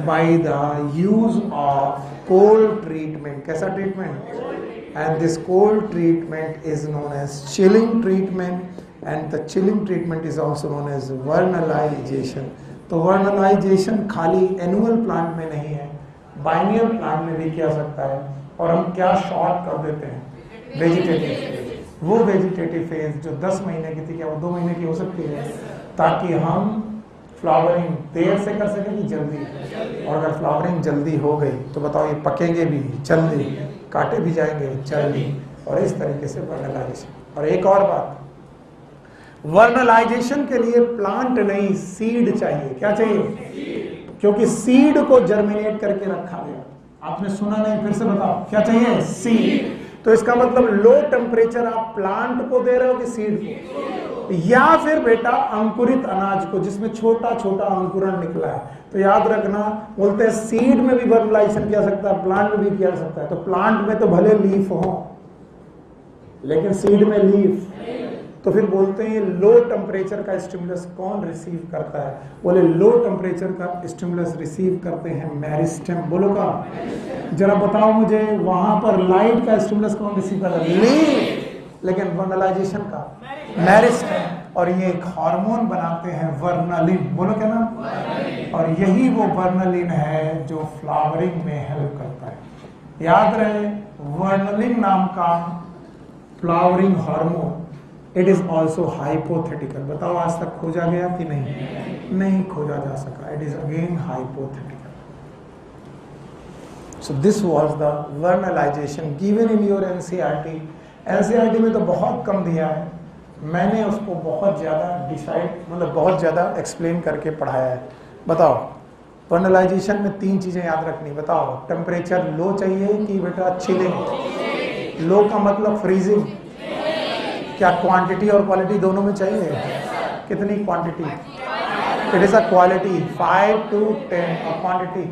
By the use of cold treatment. कैसा treatment? And this cold treatment is known as chilling treatment, and the chilling treatment is also known as vernalisation. तो वर्नलाइजेशन खाली एनुअल प्लांट में नहीं है, बाइनियल प्लांट में भी किया सकता है। और हम क्या शॉर्ट कर देते हैं? Vegetative phase. वो वेजिटेटिव फेज जो 10 महीने की थी, क्या वो 2 महीने की हो सकती है? ताकि हम फ्लावरिंग देर से कर सकें कि जल्दी? और अगर फ्लावरिंग जल्दी हो गई तो बताओ ये पकेंगे भी जल्दी, काटे भी जाएंगे जल्दी, और इस तरीके से वर्नलाइजेशन। और एक और बात, वर्नलाइजेशन के लिए प्लांट नहीं, सीड चाहिए। क्या चाहिए? क्योंकि सीड को जर्मिनेट करके रखा गया। आपने सुना नहीं, फिर से बताओ, क्या चाहिए? सीड। तो इसका मतलब लो टेम्परेचर आप प्लांट को दे रहे हो कि सीड को? या फिर बेटा अंकुरित अनाज को, जिसमें छोटा छोटा अंकुरण निकला है। तो याद रखना, बोलते हैं सीड में भी वर्नलाइजेशन किया सकता है, प्लांट में भी किया सकता है। तो प्लांट में तो भले लीफ हो, लेकिन सीड में लीफ, तो फिर बोलते हैं लो टेम्परेचर का स्टिमुलस कौन रिसीव करता है? बोले लो टेम्परेचर का स्टिमुलस रिसीव करते हैं मेरिस्टेम। बोलो का, जरा बताओ मुझे, वहां पर लाइट का स्टिमुलस कौन रिसीव करता है? लीफ। लेकिन वर्नलाइजेशन का मेरिस्टेम। और ये एक हार्मोन बनाते हैं वर्नलिन। बोलो क्या नाम? और यही वो वर्नलिन है जो फ्लावरिंग में हेल्प करता है। याद रहे, वर्नलिन नाम का flowering hormone, it is also hypothetical. बताओ आज तक खोजा गया कि नहीं? नहीं खोजा जा सका। It is again hypothetical. So this was the vernalization given in your NCERT. NCERT में तो बहुत कम दिया है, मैंने उसको बहुत ज़्यादा बहुत ज़्यादा एक्सप्लेन करके पढ़ाया है। बताओ, वर्नलाइजेशन में 3 चीज़ें याद रखनी। बताओ, टेम्परेचर लो चाहिए कि बेटा चिलिंग? लो का मतलब फ्रीजिंग। क्या क्वांटिटी और क्वालिटी दोनों में चाहिए? कितनी quantity? It is a quality 5 to 10 और क्वांटिटी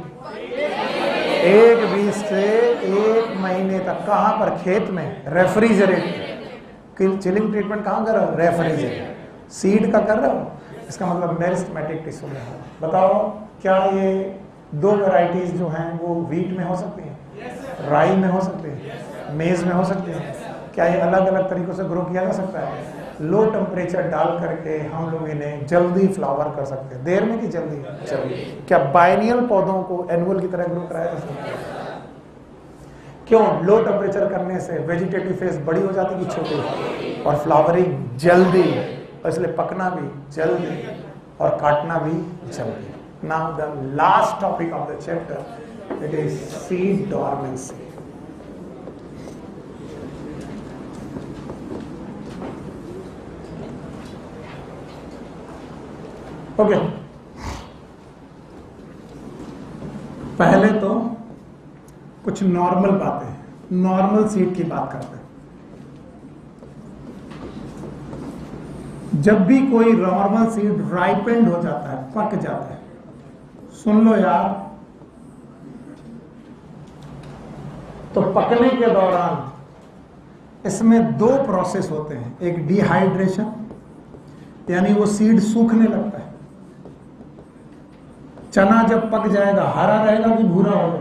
1-20 से 1 महीने तक। कहाँ पर? खेत में, रेफ्रिजरेट। चिलिंग ट्रीटमेंट कहाँ कर रहे हो? रेफ्रिजरेट। सीड का कर रहे हो, इसका मतलब मेरिस्टेमेटिक टिश्यू में है। बताओ, क्या ये 2 वैरायटीज जो हैं वो वीट में हो सकती हैं, राई में हो सकती है, मेज में हो सकती है? क्या ये अलग अलग तरीकों से ग्रो किया जा सकता है? लो टेम्परेचर डाल करके हम लोग इन्हें जल्दी फ्लावर कर सकते हैं। देर में कि जल्दी? जल्दी। क्या बाइनियल पौधों को एनुअल की तरह ग्रो कराया जा सकता है? क्यों? लो टेम्परेचर करने से वेजिटेटिव फेज बड़ी हो जाती कि छोटी, और फ्लावरिंग जल्दी, और इसलिए पकना भी जल्दी और काटना भी जल्दी। Now the last topic of the chapter, it is seed dormancy. Okay, पहले तो कुछ नॉर्मल बातें, नॉर्मल सीड की बात करते हैं। जब भी कोई नॉर्मल सीड राइपेंड हो जाता है, पक जाता है, सुन लो यार, तो पकने के दौरान इसमें दो प्रोसेस होते हैं। एक डिहाइड्रेशन, यानी वो सीड सूखने लगता है। चना जब पक जाएगा हरा रहेगा कि भूरा होगा?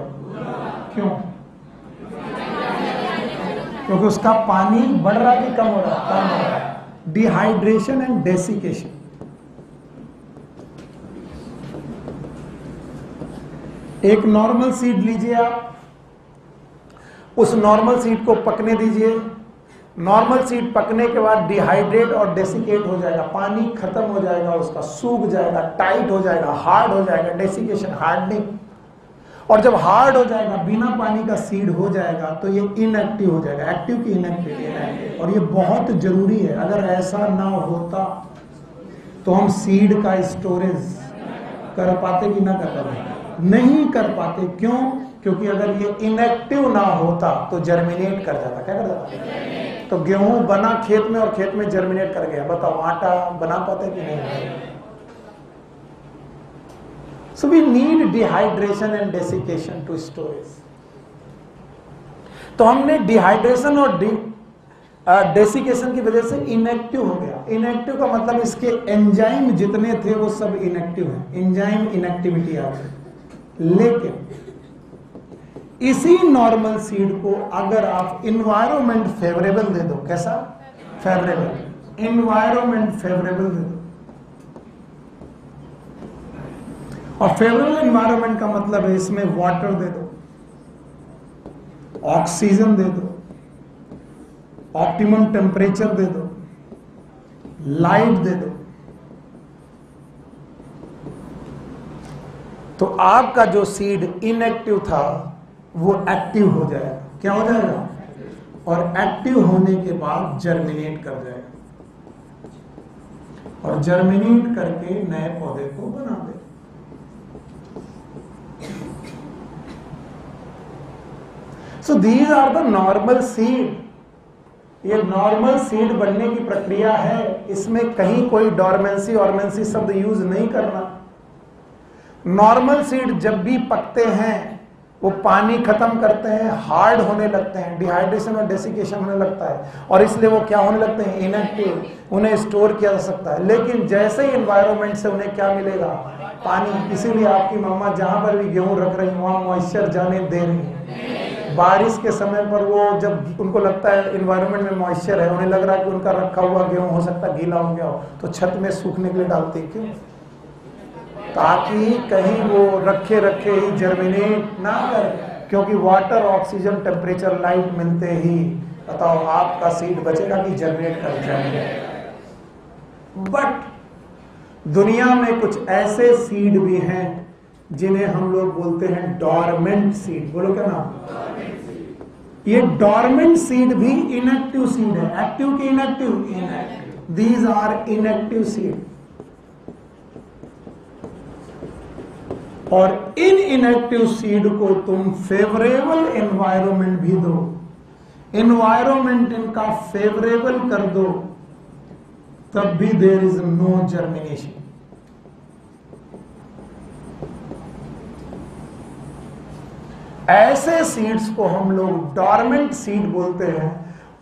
क्यों? क्योंकि उसका पानी बढ़ रहा कि कम हो रहा? कम हो रहा है। Dehydration and desiccation. एक नॉर्मल सीड लीजिए आप, उस नॉर्मल सीड को पकने दीजिए। नॉर्मल सीड पकने के बाद डिहाइड्रेट और डेसिकेट हो जाएगा, पानी खत्म हो जाएगा, उसका सूख जाएगा, टाइट हो जाएगा, हार्ड हो जाएगा, डेसिकेशन, हार्डनिंग। और जब हार्ड हो जाएगा, बिना पानी का सीड हो जाएगा, तो ये इनएक्टिव हो जाएगा। एक्टिव की इनएक्टिव, और ये बहुत जरूरी है। अगर ऐसा ना होता तो हम सीड का स्टोरेज कर पाते कि ना कर पाते? नहीं कर पाते। क्यों? क्योंकि अगर ये इनएक्टिव ना होता तो जर्मिनेट कर जाता। क्या कर जाता? तो गेहूं बना खेत में और खेत में जर्मिनेट कर गया। बताओ आटा बना पाते कि नहीं? So we need dehydration and desiccation to storage. तो हमने डिहाइड्रेशन और डेसिकेशन की वजह से इनएक्टिव हो गया। इनएक्टिव का मतलब इसके एंजाइम जितने थे वो सब इनएक्टिव है, एंजाइम इनएक्टिविटी आ गई। लेकिन इसी नॉर्मल सीड को अगर आप इन्वायरमेंट फेवरेबल दे दो, कैसा? फेवरेबल, इन्वायरमेंट फेवरेबल दे दो। और फेवरेबल इन्वायरमेंट का मतलब है इसमें वाटर दे दो, ऑक्सीजन दे दो, ऑप्टिमम टेम्परेचर दे दो, लाइट दे दो, तो आपका जो सीड इनएक्टिव था वो एक्टिव हो जाएगा। क्या हो जाएगा? और एक्टिव होने के बाद जर्मिनेट कर जाएगा, और जर्मिनेट करके नए पौधे को बना दे। So these are the normal seed. ये नॉर्मल सीड बनने की प्रक्रिया है। इसमें कहीं कोई डॉर्मेंसी ऑर्मेंसी शब्द यूज नहीं करना। नॉर्मल सीड जब भी पकते हैं वो पानी खत्म करते हैं, हार्ड होने लगते हैं, डिहाइड्रेशन और डेसिकेशन होने लगता है, और इसलिए वो क्या होने लगते हैं? इनएक्टिव। उन्हें स्टोर किया जा सकता है, लेकिन जैसे ही एनवायरनमेंट से उन्हें क्या मिलेगा? पानी। इसीलिए आपकी मम्मा जहां पर भी गेहूं रख रही वहां मॉइस्चर जाने दे रही है। बारिश के समय पर वो जब उनको लगता है एनवायरनमेंट में मॉइस्चर है, उन्हें लग रहा है कि उनका रखा हुआ गेहूं हो सकता है गीला हो गया हो, तो छत में सूखने के लिए डालते। क्यों? ताकि कहीं वो रखे रखे ही जर्मिनेट ना करे। क्योंकि वाटर, ऑक्सीजन, टेम्परेचर, लाइट मिलते ही बताओ आपका सीड बचेगा कि जर्मिनेट कर जाएगा। बट दुनिया में कुछ ऐसे सीड भी हैं जिन्हें हम लोग बोलते हैं डॉर्मेंट सीड। बोलो क्या नाम? ये डॉर्मेंट सीड भी इनएक्टिव सीड है। एक्टिव की inactive? Inactive. These are inactive seed. और इन इनएक्टिव सीड को तुम फेवरेबल एनवायरनमेंट भी दो, एनवायरनमेंट इनका फेवरेबल कर दो, तब भी देयर इज नो जर्मिनेशन। ऐसे सीड्स को हम लोग डॉर्मेंट सीड बोलते हैं,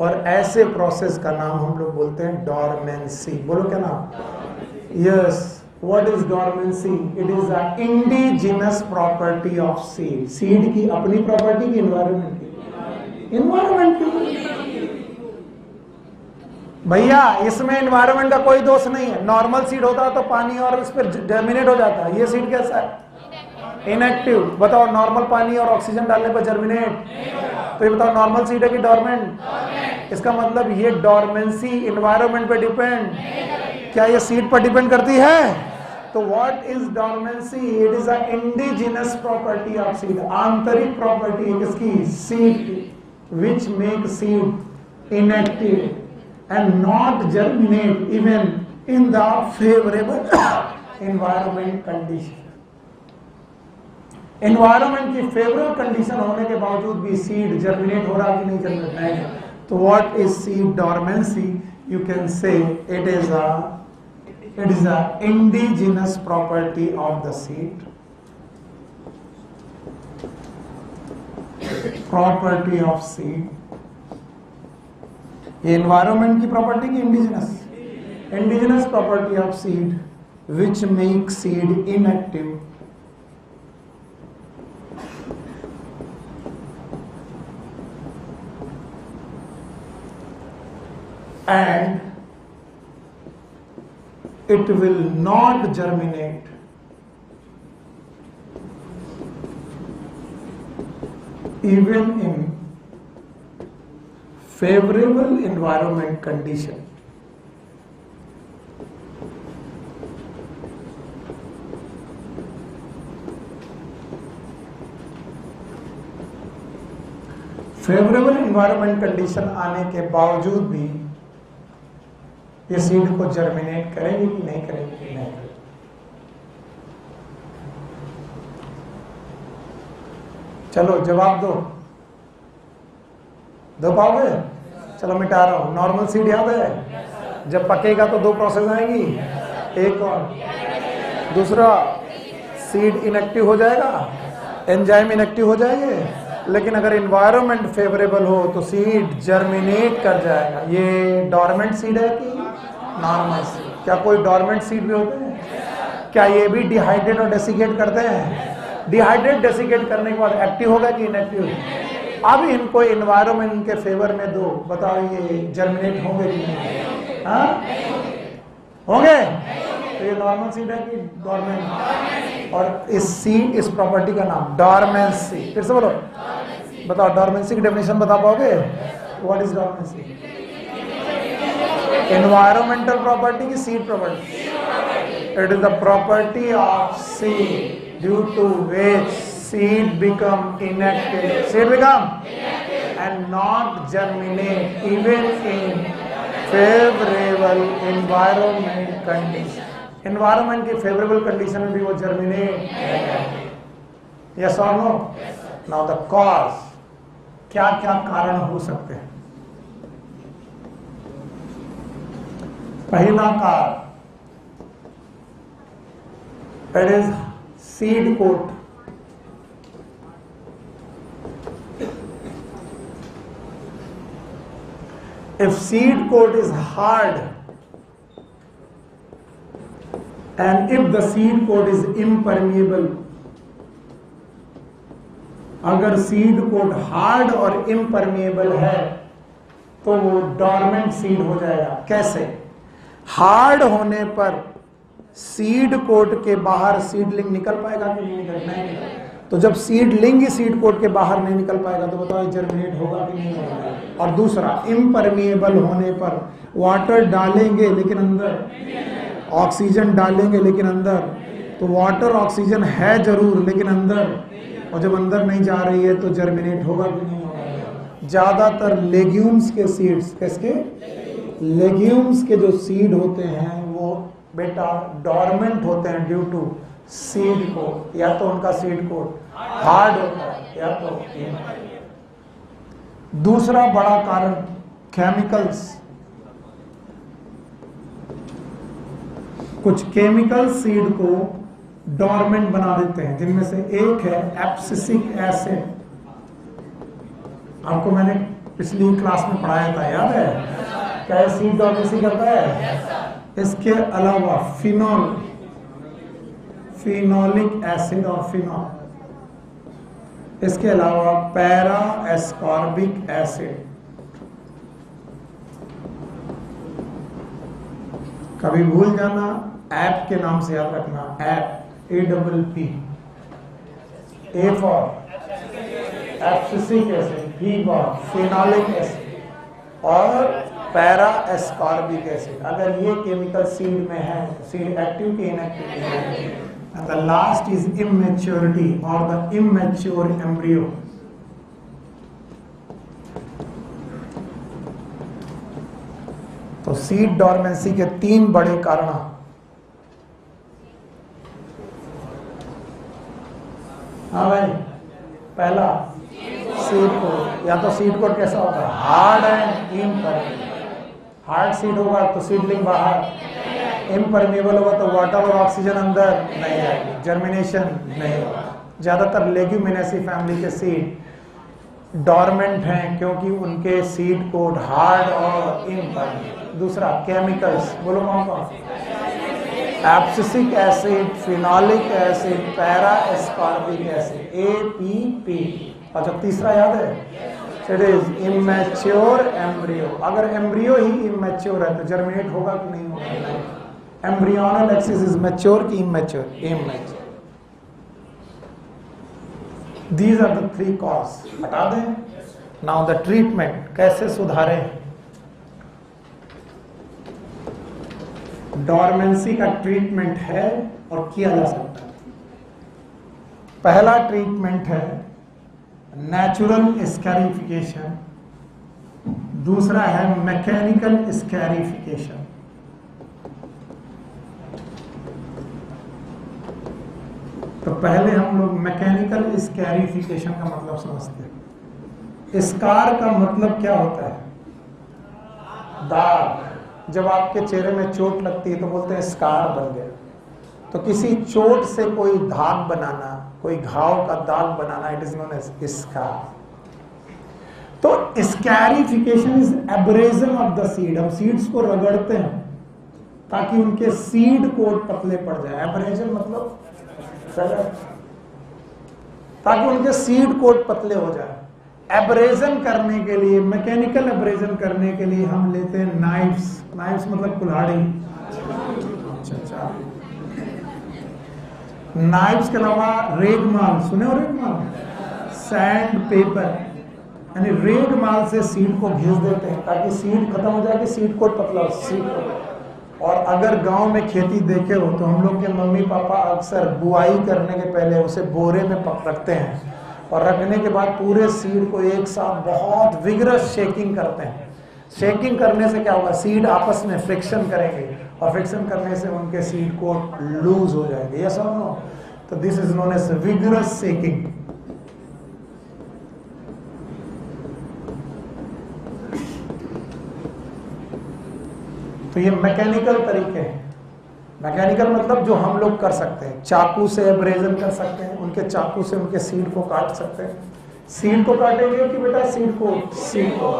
और ऐसे प्रोसेस का नाम हम लोग बोलते हैं डॉर्मेंसी। बोलो क्या नाम? Yes. What is dormancy? It is an indigenous property of seed. Seed की अपनी प्रॉपर्टी की, एनवायरनमेंट की? एनवायरनमेंट की। भैया इसमें एनवायरनमेंट का कोई दोष नहीं है। नॉर्मल सीड होता है तो पानी और उस पर जर्मिनेट हो जाता है। ये सीड कैसा है? इनएक्टिव। बताओ नॉर्मल पानी और ऑक्सीजन डालने पर जर्मिनेट? तो ये बताओ नॉर्मल सीड है कि डॉर्मेंट? इसका मतलब ये डॉर्मेंसी एनवायरनमेंट पे डिपेंड, क्या ये सीड पर डिपेंड करती है? तो what is dormancy? It is a indigenous property of seed. आंतरिक प्रॉपर्टी है किसकी? Seed, which make seed inactive and not germinate even in the favourable environment condition. Environment की फेवरेबल कंडीशन होने के बावजूद भी सीड जर्मिनेट हो रहा कि नहीं जर्मिनेट नहीं। तो what is seed dormancy? You can say it is a indigenous property of the seed, property of seed. ये एनवायरमेंट की प्रॉपर्टी की indigenous, indigenous property of seed which make seed inactive and it will not germinate even in favorable environment condition. Favourable environment condition आने के बावजूद भी ये seed को germinate करेगी कि नहीं करेगी कि नहीं करेगी? चलो जवाब दो पाओगे? चलो मिटा रहा हूं। नॉर्मल सीड याद है? जब पकेगा तो दो प्रोसेस आएंगी, एक और दूसरा सीड इनएक्टिव हो जाएगा, एंजाइम इनएक्टिव हो जाएंगे। लेकिन अगर इन्वायरमेंट फेवरेबल हो तो सीड जर्मिनेट कर जाएगा। ये डोरमेंट सीड है कि नॉर्मल सीड? क्या कोई डोरमेंट सीड भी होते हैं? क्या ये भी डिहाइड्रेट और डेसिकेट करते हैं? डिहाइड्रेट डेसिकेट करने के बाद एक्टिव होगा कि इनएक्टिव? अब इनको इन्वायरमेंट के फेवर में दो, बताओ ये जर्मिनेट होंगे कि नहीं? हाँ होंगे। तो ये नॉर्मल सीड है कि डोरमेंट? और इस सीड, इस प्रॉपर्टी का नाम डोरमेंसी। फिर से बोलो, बताओ डोरमेंसी की डेफिनेशन बता पाओगे? What is dormancy? Environmental property की seed property? It is the property of seed due to which seed become inactive, seed become and not germinate even in favorable environment condition. Environment की favorable condition में भी वो germinate, yes or no? Now the cause, क्या क्या कारण हो सकते हैं? पहला कारण, it is seed coat. If seed coat is hard and if the seed coat is impermeable, अगर सीड कोट हार्ड और इम्परमिएबल है तो वो डॉर्मेंट सीड हो जाएगा। कैसे? हार्ड होने पर सीड कोट के बाहर सीडलिंग निकल पाएगा कि नहीं निकल? तो जब सीडलिंग ही सीड कोट के बाहर नहीं निकल पाएगा तो बताओ जर्मिनेट होगा कि नहीं होगा? और दूसरा, इम्परमिएबल होने पर वाटर डालेंगे लेकिन अंदर, ऑक्सीजन डालेंगे लेकिन अंदर, तो वाटर ऑक्सीजन है जरूर लेकिन अंदर, और जब अंदर नहीं जा रही है तो जर्मिनेट होगा कि नहीं होगा? ज्यादातर लेग्यूम्स के सीड्स, किसके? लेग्यूम्स के जो सीड होते हैं वो बेटा डॉर्मेंट होते हैं ड्यू टू सीड कोट। या तो उनका सीड कोट हार्ड होता है या तो। दूसरा बड़ा कारण केमिकल्स। कुछ केमिकल सीड को डॉर्मेंट बना देते हैं, जिनमें से एक है एब्सिसिक एसिड। आपको मैंने पिछली क्लास में पढ़ाया था, याद है? क्या सीड डॉर्मेंसी करता है? इसके अलावा फिनॉल, फिनोलिक एसिड और फिनॉल, इसके अलावा पैरा एस्कॉर्बिक एसिड। कभी भूल जाना, ऐप के नाम से याद रखना, app APP, A for abscisic acid, P for phenolic acid और पैरा एस्कॉर्बिक एसिड। अगर ये केमिकल सीड में है, सीड एक्टिव की inactive? And the last is immaturity or the immature embryo. तो सीड डॉर्मेंसी के तीन बड़े कारण। हाँ भाई, पहला सीड कोट, या तो सीड कोट कैसा होता है, hard and impermeable. Hard seed होगा तो सीडलिंग बाहर, इम्परमेबल होगा तो वाटर और ऑक्सीजन अंदर नहीं आएगी, जर्मिनेशन नहीं होगा। ज्यादातर लेग्यूमिनेसी फैमिली के सीड डॉर्मेंट हैं क्योंकि उनके सीड कोट हार्ड और इम्परमेबल। दूसरा केमिकल्स, बोलो कौन कौन, abscisic acid, phenolic acid, para ascorbic acid, APP। अच्छा तीसरा याद है, इट इज इमेच्योर एम्ब्रियो। अगर एम्ब्रियो ही इमेच्योर है तो जर्मिनेट होगा कि नहीं होगा? एम्ब्रियोनल एक्सिस इज मैच्योर कि immature? Immature. These are the 3 cause. हटा दें। नाउ द ट्रीटमेंट, कैसे सुधारें? डॉर्मेंसी का ट्रीटमेंट है और किया जा सकता है। पहला ट्रीटमेंट है नेचुरल स्कैरिफिकेशन, दूसरा है मैकेनिकल स्कैरिफिकेशन। तो पहले हम लोग मैकेनिकल स्कैरिफिकेशन का मतलब समझते हैं। स्कार का मतलब क्या होता है? दाग। जब आपके चेहरे में चोट लगती है तो बोलते हैं स्कार बन गया। तो किसी चोट से कोई दाग बनाना, कोई घाव का दाग बनाना, it is known as scar. तो scarification is abrasion of the seed. हम सीड्स को रगड़ते हैं ताकि उनके सीड कोट पतले पड़ जाए। एब्रेजन मतलब ताकि उनके सीड कोट पतले हो जाए। एब्रेजन करने के लिए, मैकेनिकल एब्रेजन करने के लिए हम लेते हैं नाइफ्स। नाइफ्स मतलब कुल्हाड़ी। अच्छा, नाइफ्स के अलावा रेगमाल, सुने हो रेगमाल? सैंड पेपर, यानी रेगमाल से सीड को घिस देते हैं ताकि सीड खत्म हो जाए, कि सीड कोट पतला हो। Seed coat. और अगर गांव में खेती देखे हो तो हम लोग के मम्मी पापा अक्सर बुआई करने के पहले उसे बोरे में रखते हैं और रखने के बाद पूरे सीड को एक साथ बहुत विगरस शेकिंग करते हैं। शेकिंग करने से क्या होगा? सीड आपस में फ्रिक्शन करेंगे और फ्रिक्शन करने से उनके सीड को लूज हो जाएंगे। यस और नो? तो this is known as vigorous shaking. तो ये मैकेनिकल तरीके हैं। मैकेनिकल मतलब जो हम लोग कर सकते हैं। चाकू से एब्रेजन कर सकते हैं, उनके चाकू से उनके सीड को काट सकते हैं। सीड को काटेंगे कि बेटा सीड को? सीड को।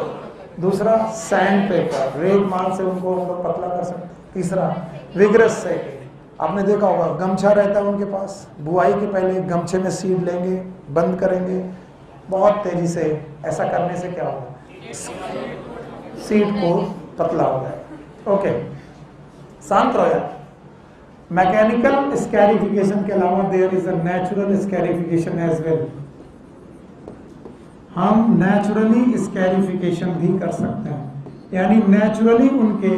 दूसरा सैंड पेपर, रेगमाल से उनको हम लोग पतला कर सकते हैं। तीसरा विगरस से, आपने देखा होगा गमछा रहता है उनके पास, बुआई के पहले गमछे में सीड लेंगे, बंद करेंगे बहुत तेजी से। ऐसा करने से क्या होगा? सीड को पतला हो जाएगा। ओके, शांत रहो यार। मैकेनिकल स्कैरिफिकेशन के अलावा there is a natural scarification as well. हम नेचुरली स्कैरिफिकेशन भी कर सकते हैं, यानी नेचुरली उनके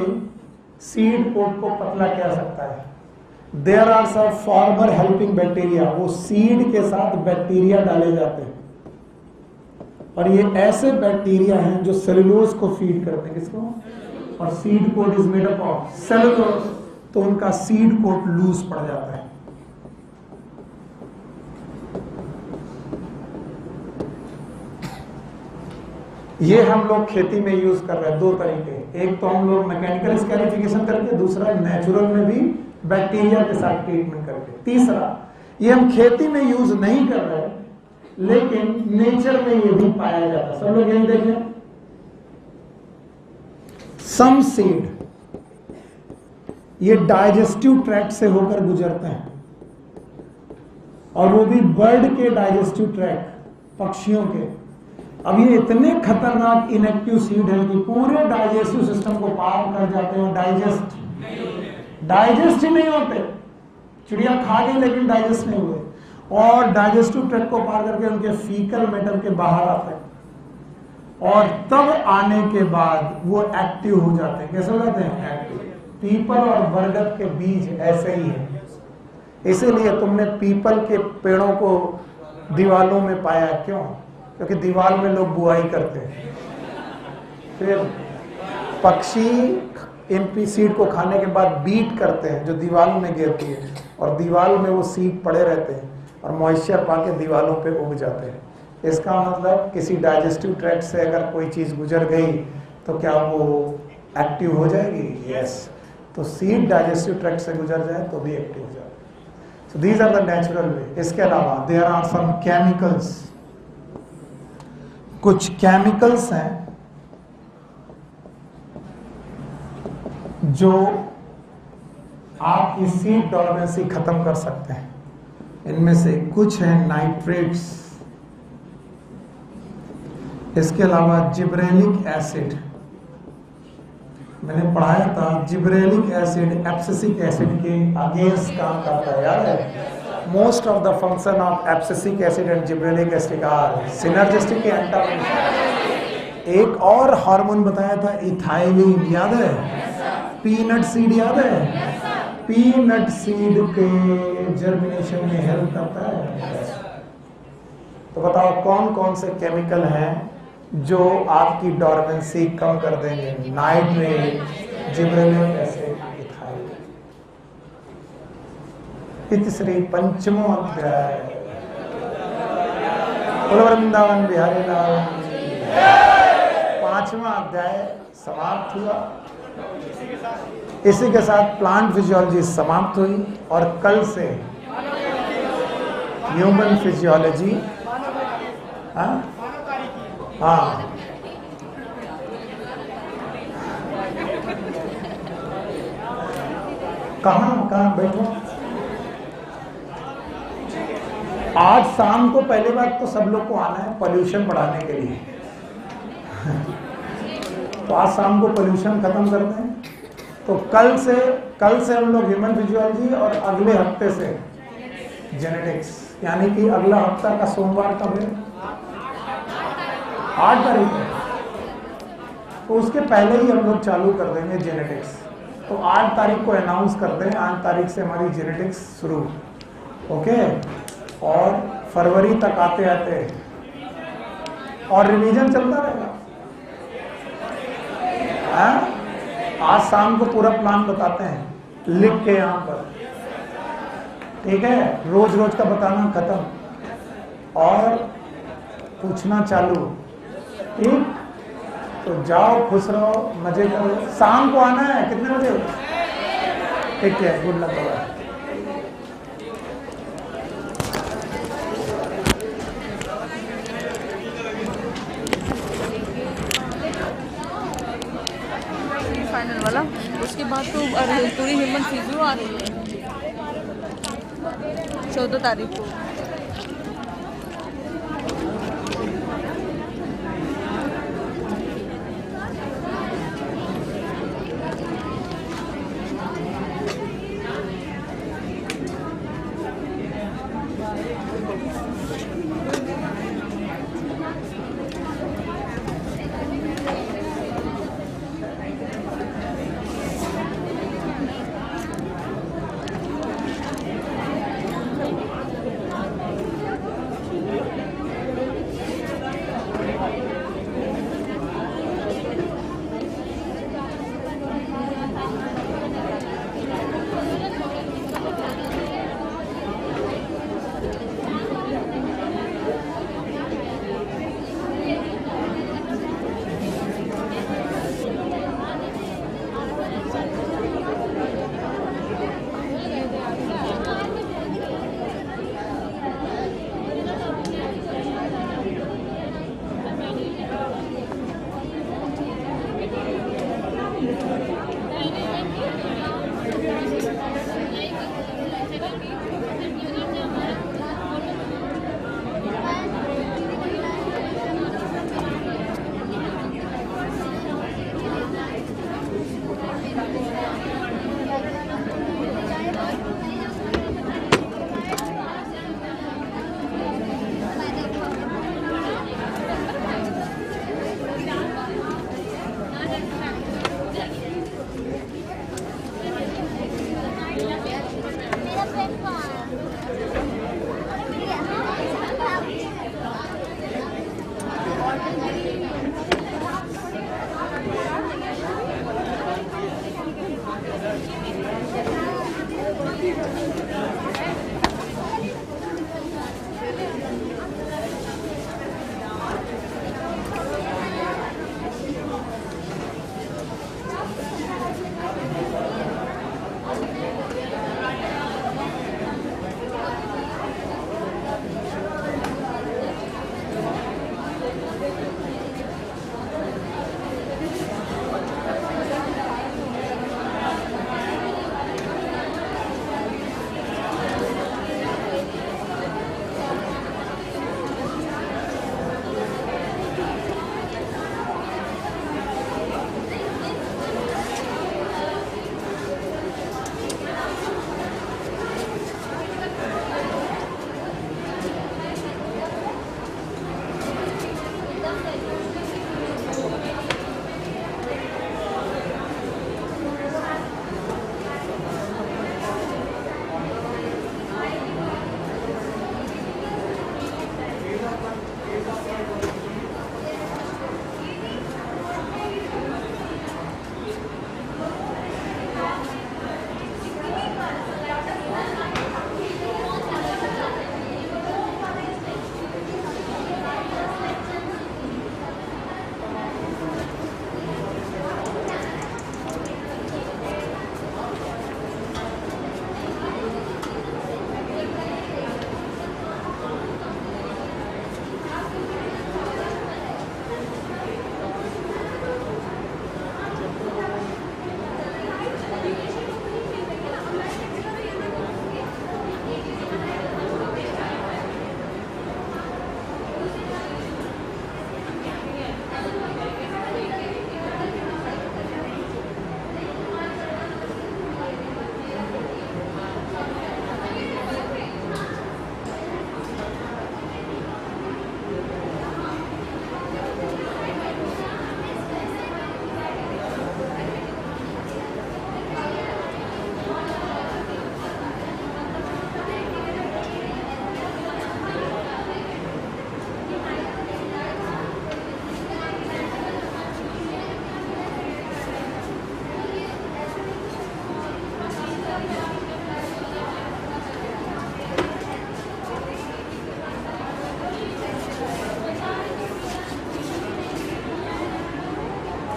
सीड कोट को पतला किया सकता है। There are some former helping bacteria, वो सीड के साथ बैक्टीरिया डाले जाते हैं और ये ऐसे बैक्टीरिया हैं जो सेलुलोज को फीड करते हैं। किसको? और seed coat is made up of cellulose, तो उनका सीड कोट लूज पड़ जाता है। ये हम लोग खेती में यूज कर रहे हैं। 2 तरीके, एक तो हम लोग मैकेनिकल स्कैरिफिकेशन करके, दूसरा नेचुरल में भी बैक्टीरिया के साथ ट्रीटमेंट करके। तीसरा, ये हम खेती में यूज नहीं कर रहे लेकिन नेचर में ये भी पाया जाता है। सब लोग यही देखें, सम सीड ये डाइजेस्टिव ट्रैक्ट से होकर गुजरते हैं और वो भी बर्ड के डाइजेस्टिव ट्रैक्ट, पक्षियों के। अब ये इतने खतरनाक इनएक्टिव सीड है कि पूरे डाइजेस्टिव सिस्टम को पार कर जाते हैं। डाइजेस्ट ही नहीं होते। चिड़िया खा गई लेकिन डाइजेस्ट नहीं हुए, और डाइजेस्टिव ट्रैक्ट को पार करके उनके फीकल मैटर के बाहर आते हैं और तब आने के बाद वो एक्टिव हो जाते हैं। कैसे हो जाते हैं? एक्टिव। पीपल और बरगद के बीज ऐसे ही है, इसीलिए तुमने पीपल के पेड़ों को दीवालों में पाया। क्यों? क्योंकि दीवार में लोग बुआई करते हैं, फिर पक्षी इन सीड को खाने के बाद बीट करते हैं जो दीवार में गिरती है और दीवार में वो सीड पड़े रहते हैं। और मॉइस्चर पाके दीवारों पे उग जाते हैं। इसका मतलब किसी डाइजेस्टिव ट्रैक्ट से अगर कोई चीज़ गुजर गई तो क्या वो एक्टिव हो जाएगी? यस। तो सीड डाइजेस्टिव ट्रैक्ट से गुजर जाए तो भी एक्टिव हो जाए। So these are the natural way. इसके अलावा देयर आर सम केमिकल्स, कुछ केमिकल्स हैं जो आपकी सीड टॉलरेंसी खत्म कर सकते हैं। इनमें से कुछ हैं नाइट्रेट्स, इसके अलावा जिब्रेलिक एसिड, मैंने पढ़ाया था जिब्रेलिक एसिड एब्सिसिक एसिड के अगेंस्ट काम करता है, याद है? Most of the function of abscisic acid and gibberellic acid are synergistic and antagonistic. एक और हार्मोन बताया था इथाइलिन, याद है? पीनट सीड, याद है? पीनट सीड के जर्मिनेशन में हेल्प करता है। तो बताओ कौन कौन से केमिकल हैं जो आपकी डॉर्मेंसी कम कर देंगे? Nitrate, gibberellic acid, ethylene. तीसरी पंचमो अध्याय, वृंदावन बिहारी लाल, पांचवा अध्याय समाप्त हुआ। इसी के साथ प्लांट फिजियोलॉजी समाप्त हुई और कल से ह्यूमन फिजियोलॉजी। हाँ, कहाँ बैठो। आज शाम को पहली बात तो सब लोग को आना है पोल्यूशन बढ़ाने के लिए। तो आज शाम को पोल्यूशन खत्म करते हैं। तो कल से हम लोग ह्यूमन फिजियोलॉजी और अगले हफ्ते से जेनेटिक्स, यानी कि अगला हफ्ता का सोमवार कब है? 8 तारीख है। तो उसके पहले ही हम लोग चालू कर देंगे जेनेटिक्स। तो 8 तारीख को अनाउंस कर दें, 8 तारीख से हमारी जेनेटिक्स शुरू, ओके? और फरवरी तक आते आते और रिवीजन चलता रहेगा। आज शाम को पूरा प्लान बताते हैं, लिख के यहाँ पर, ठीक है? रोज रोज का बताना खत्म और पूछना चालू, ठीक? तो जाओ, खुश रहो, मजे करो। शाम को आना है, कितने बजे? ठीक है, गुड लक। फाइनल वाला, उसके बाद तो पूरी ह्यूमन फिजियो आ रही है 14 तारीख को।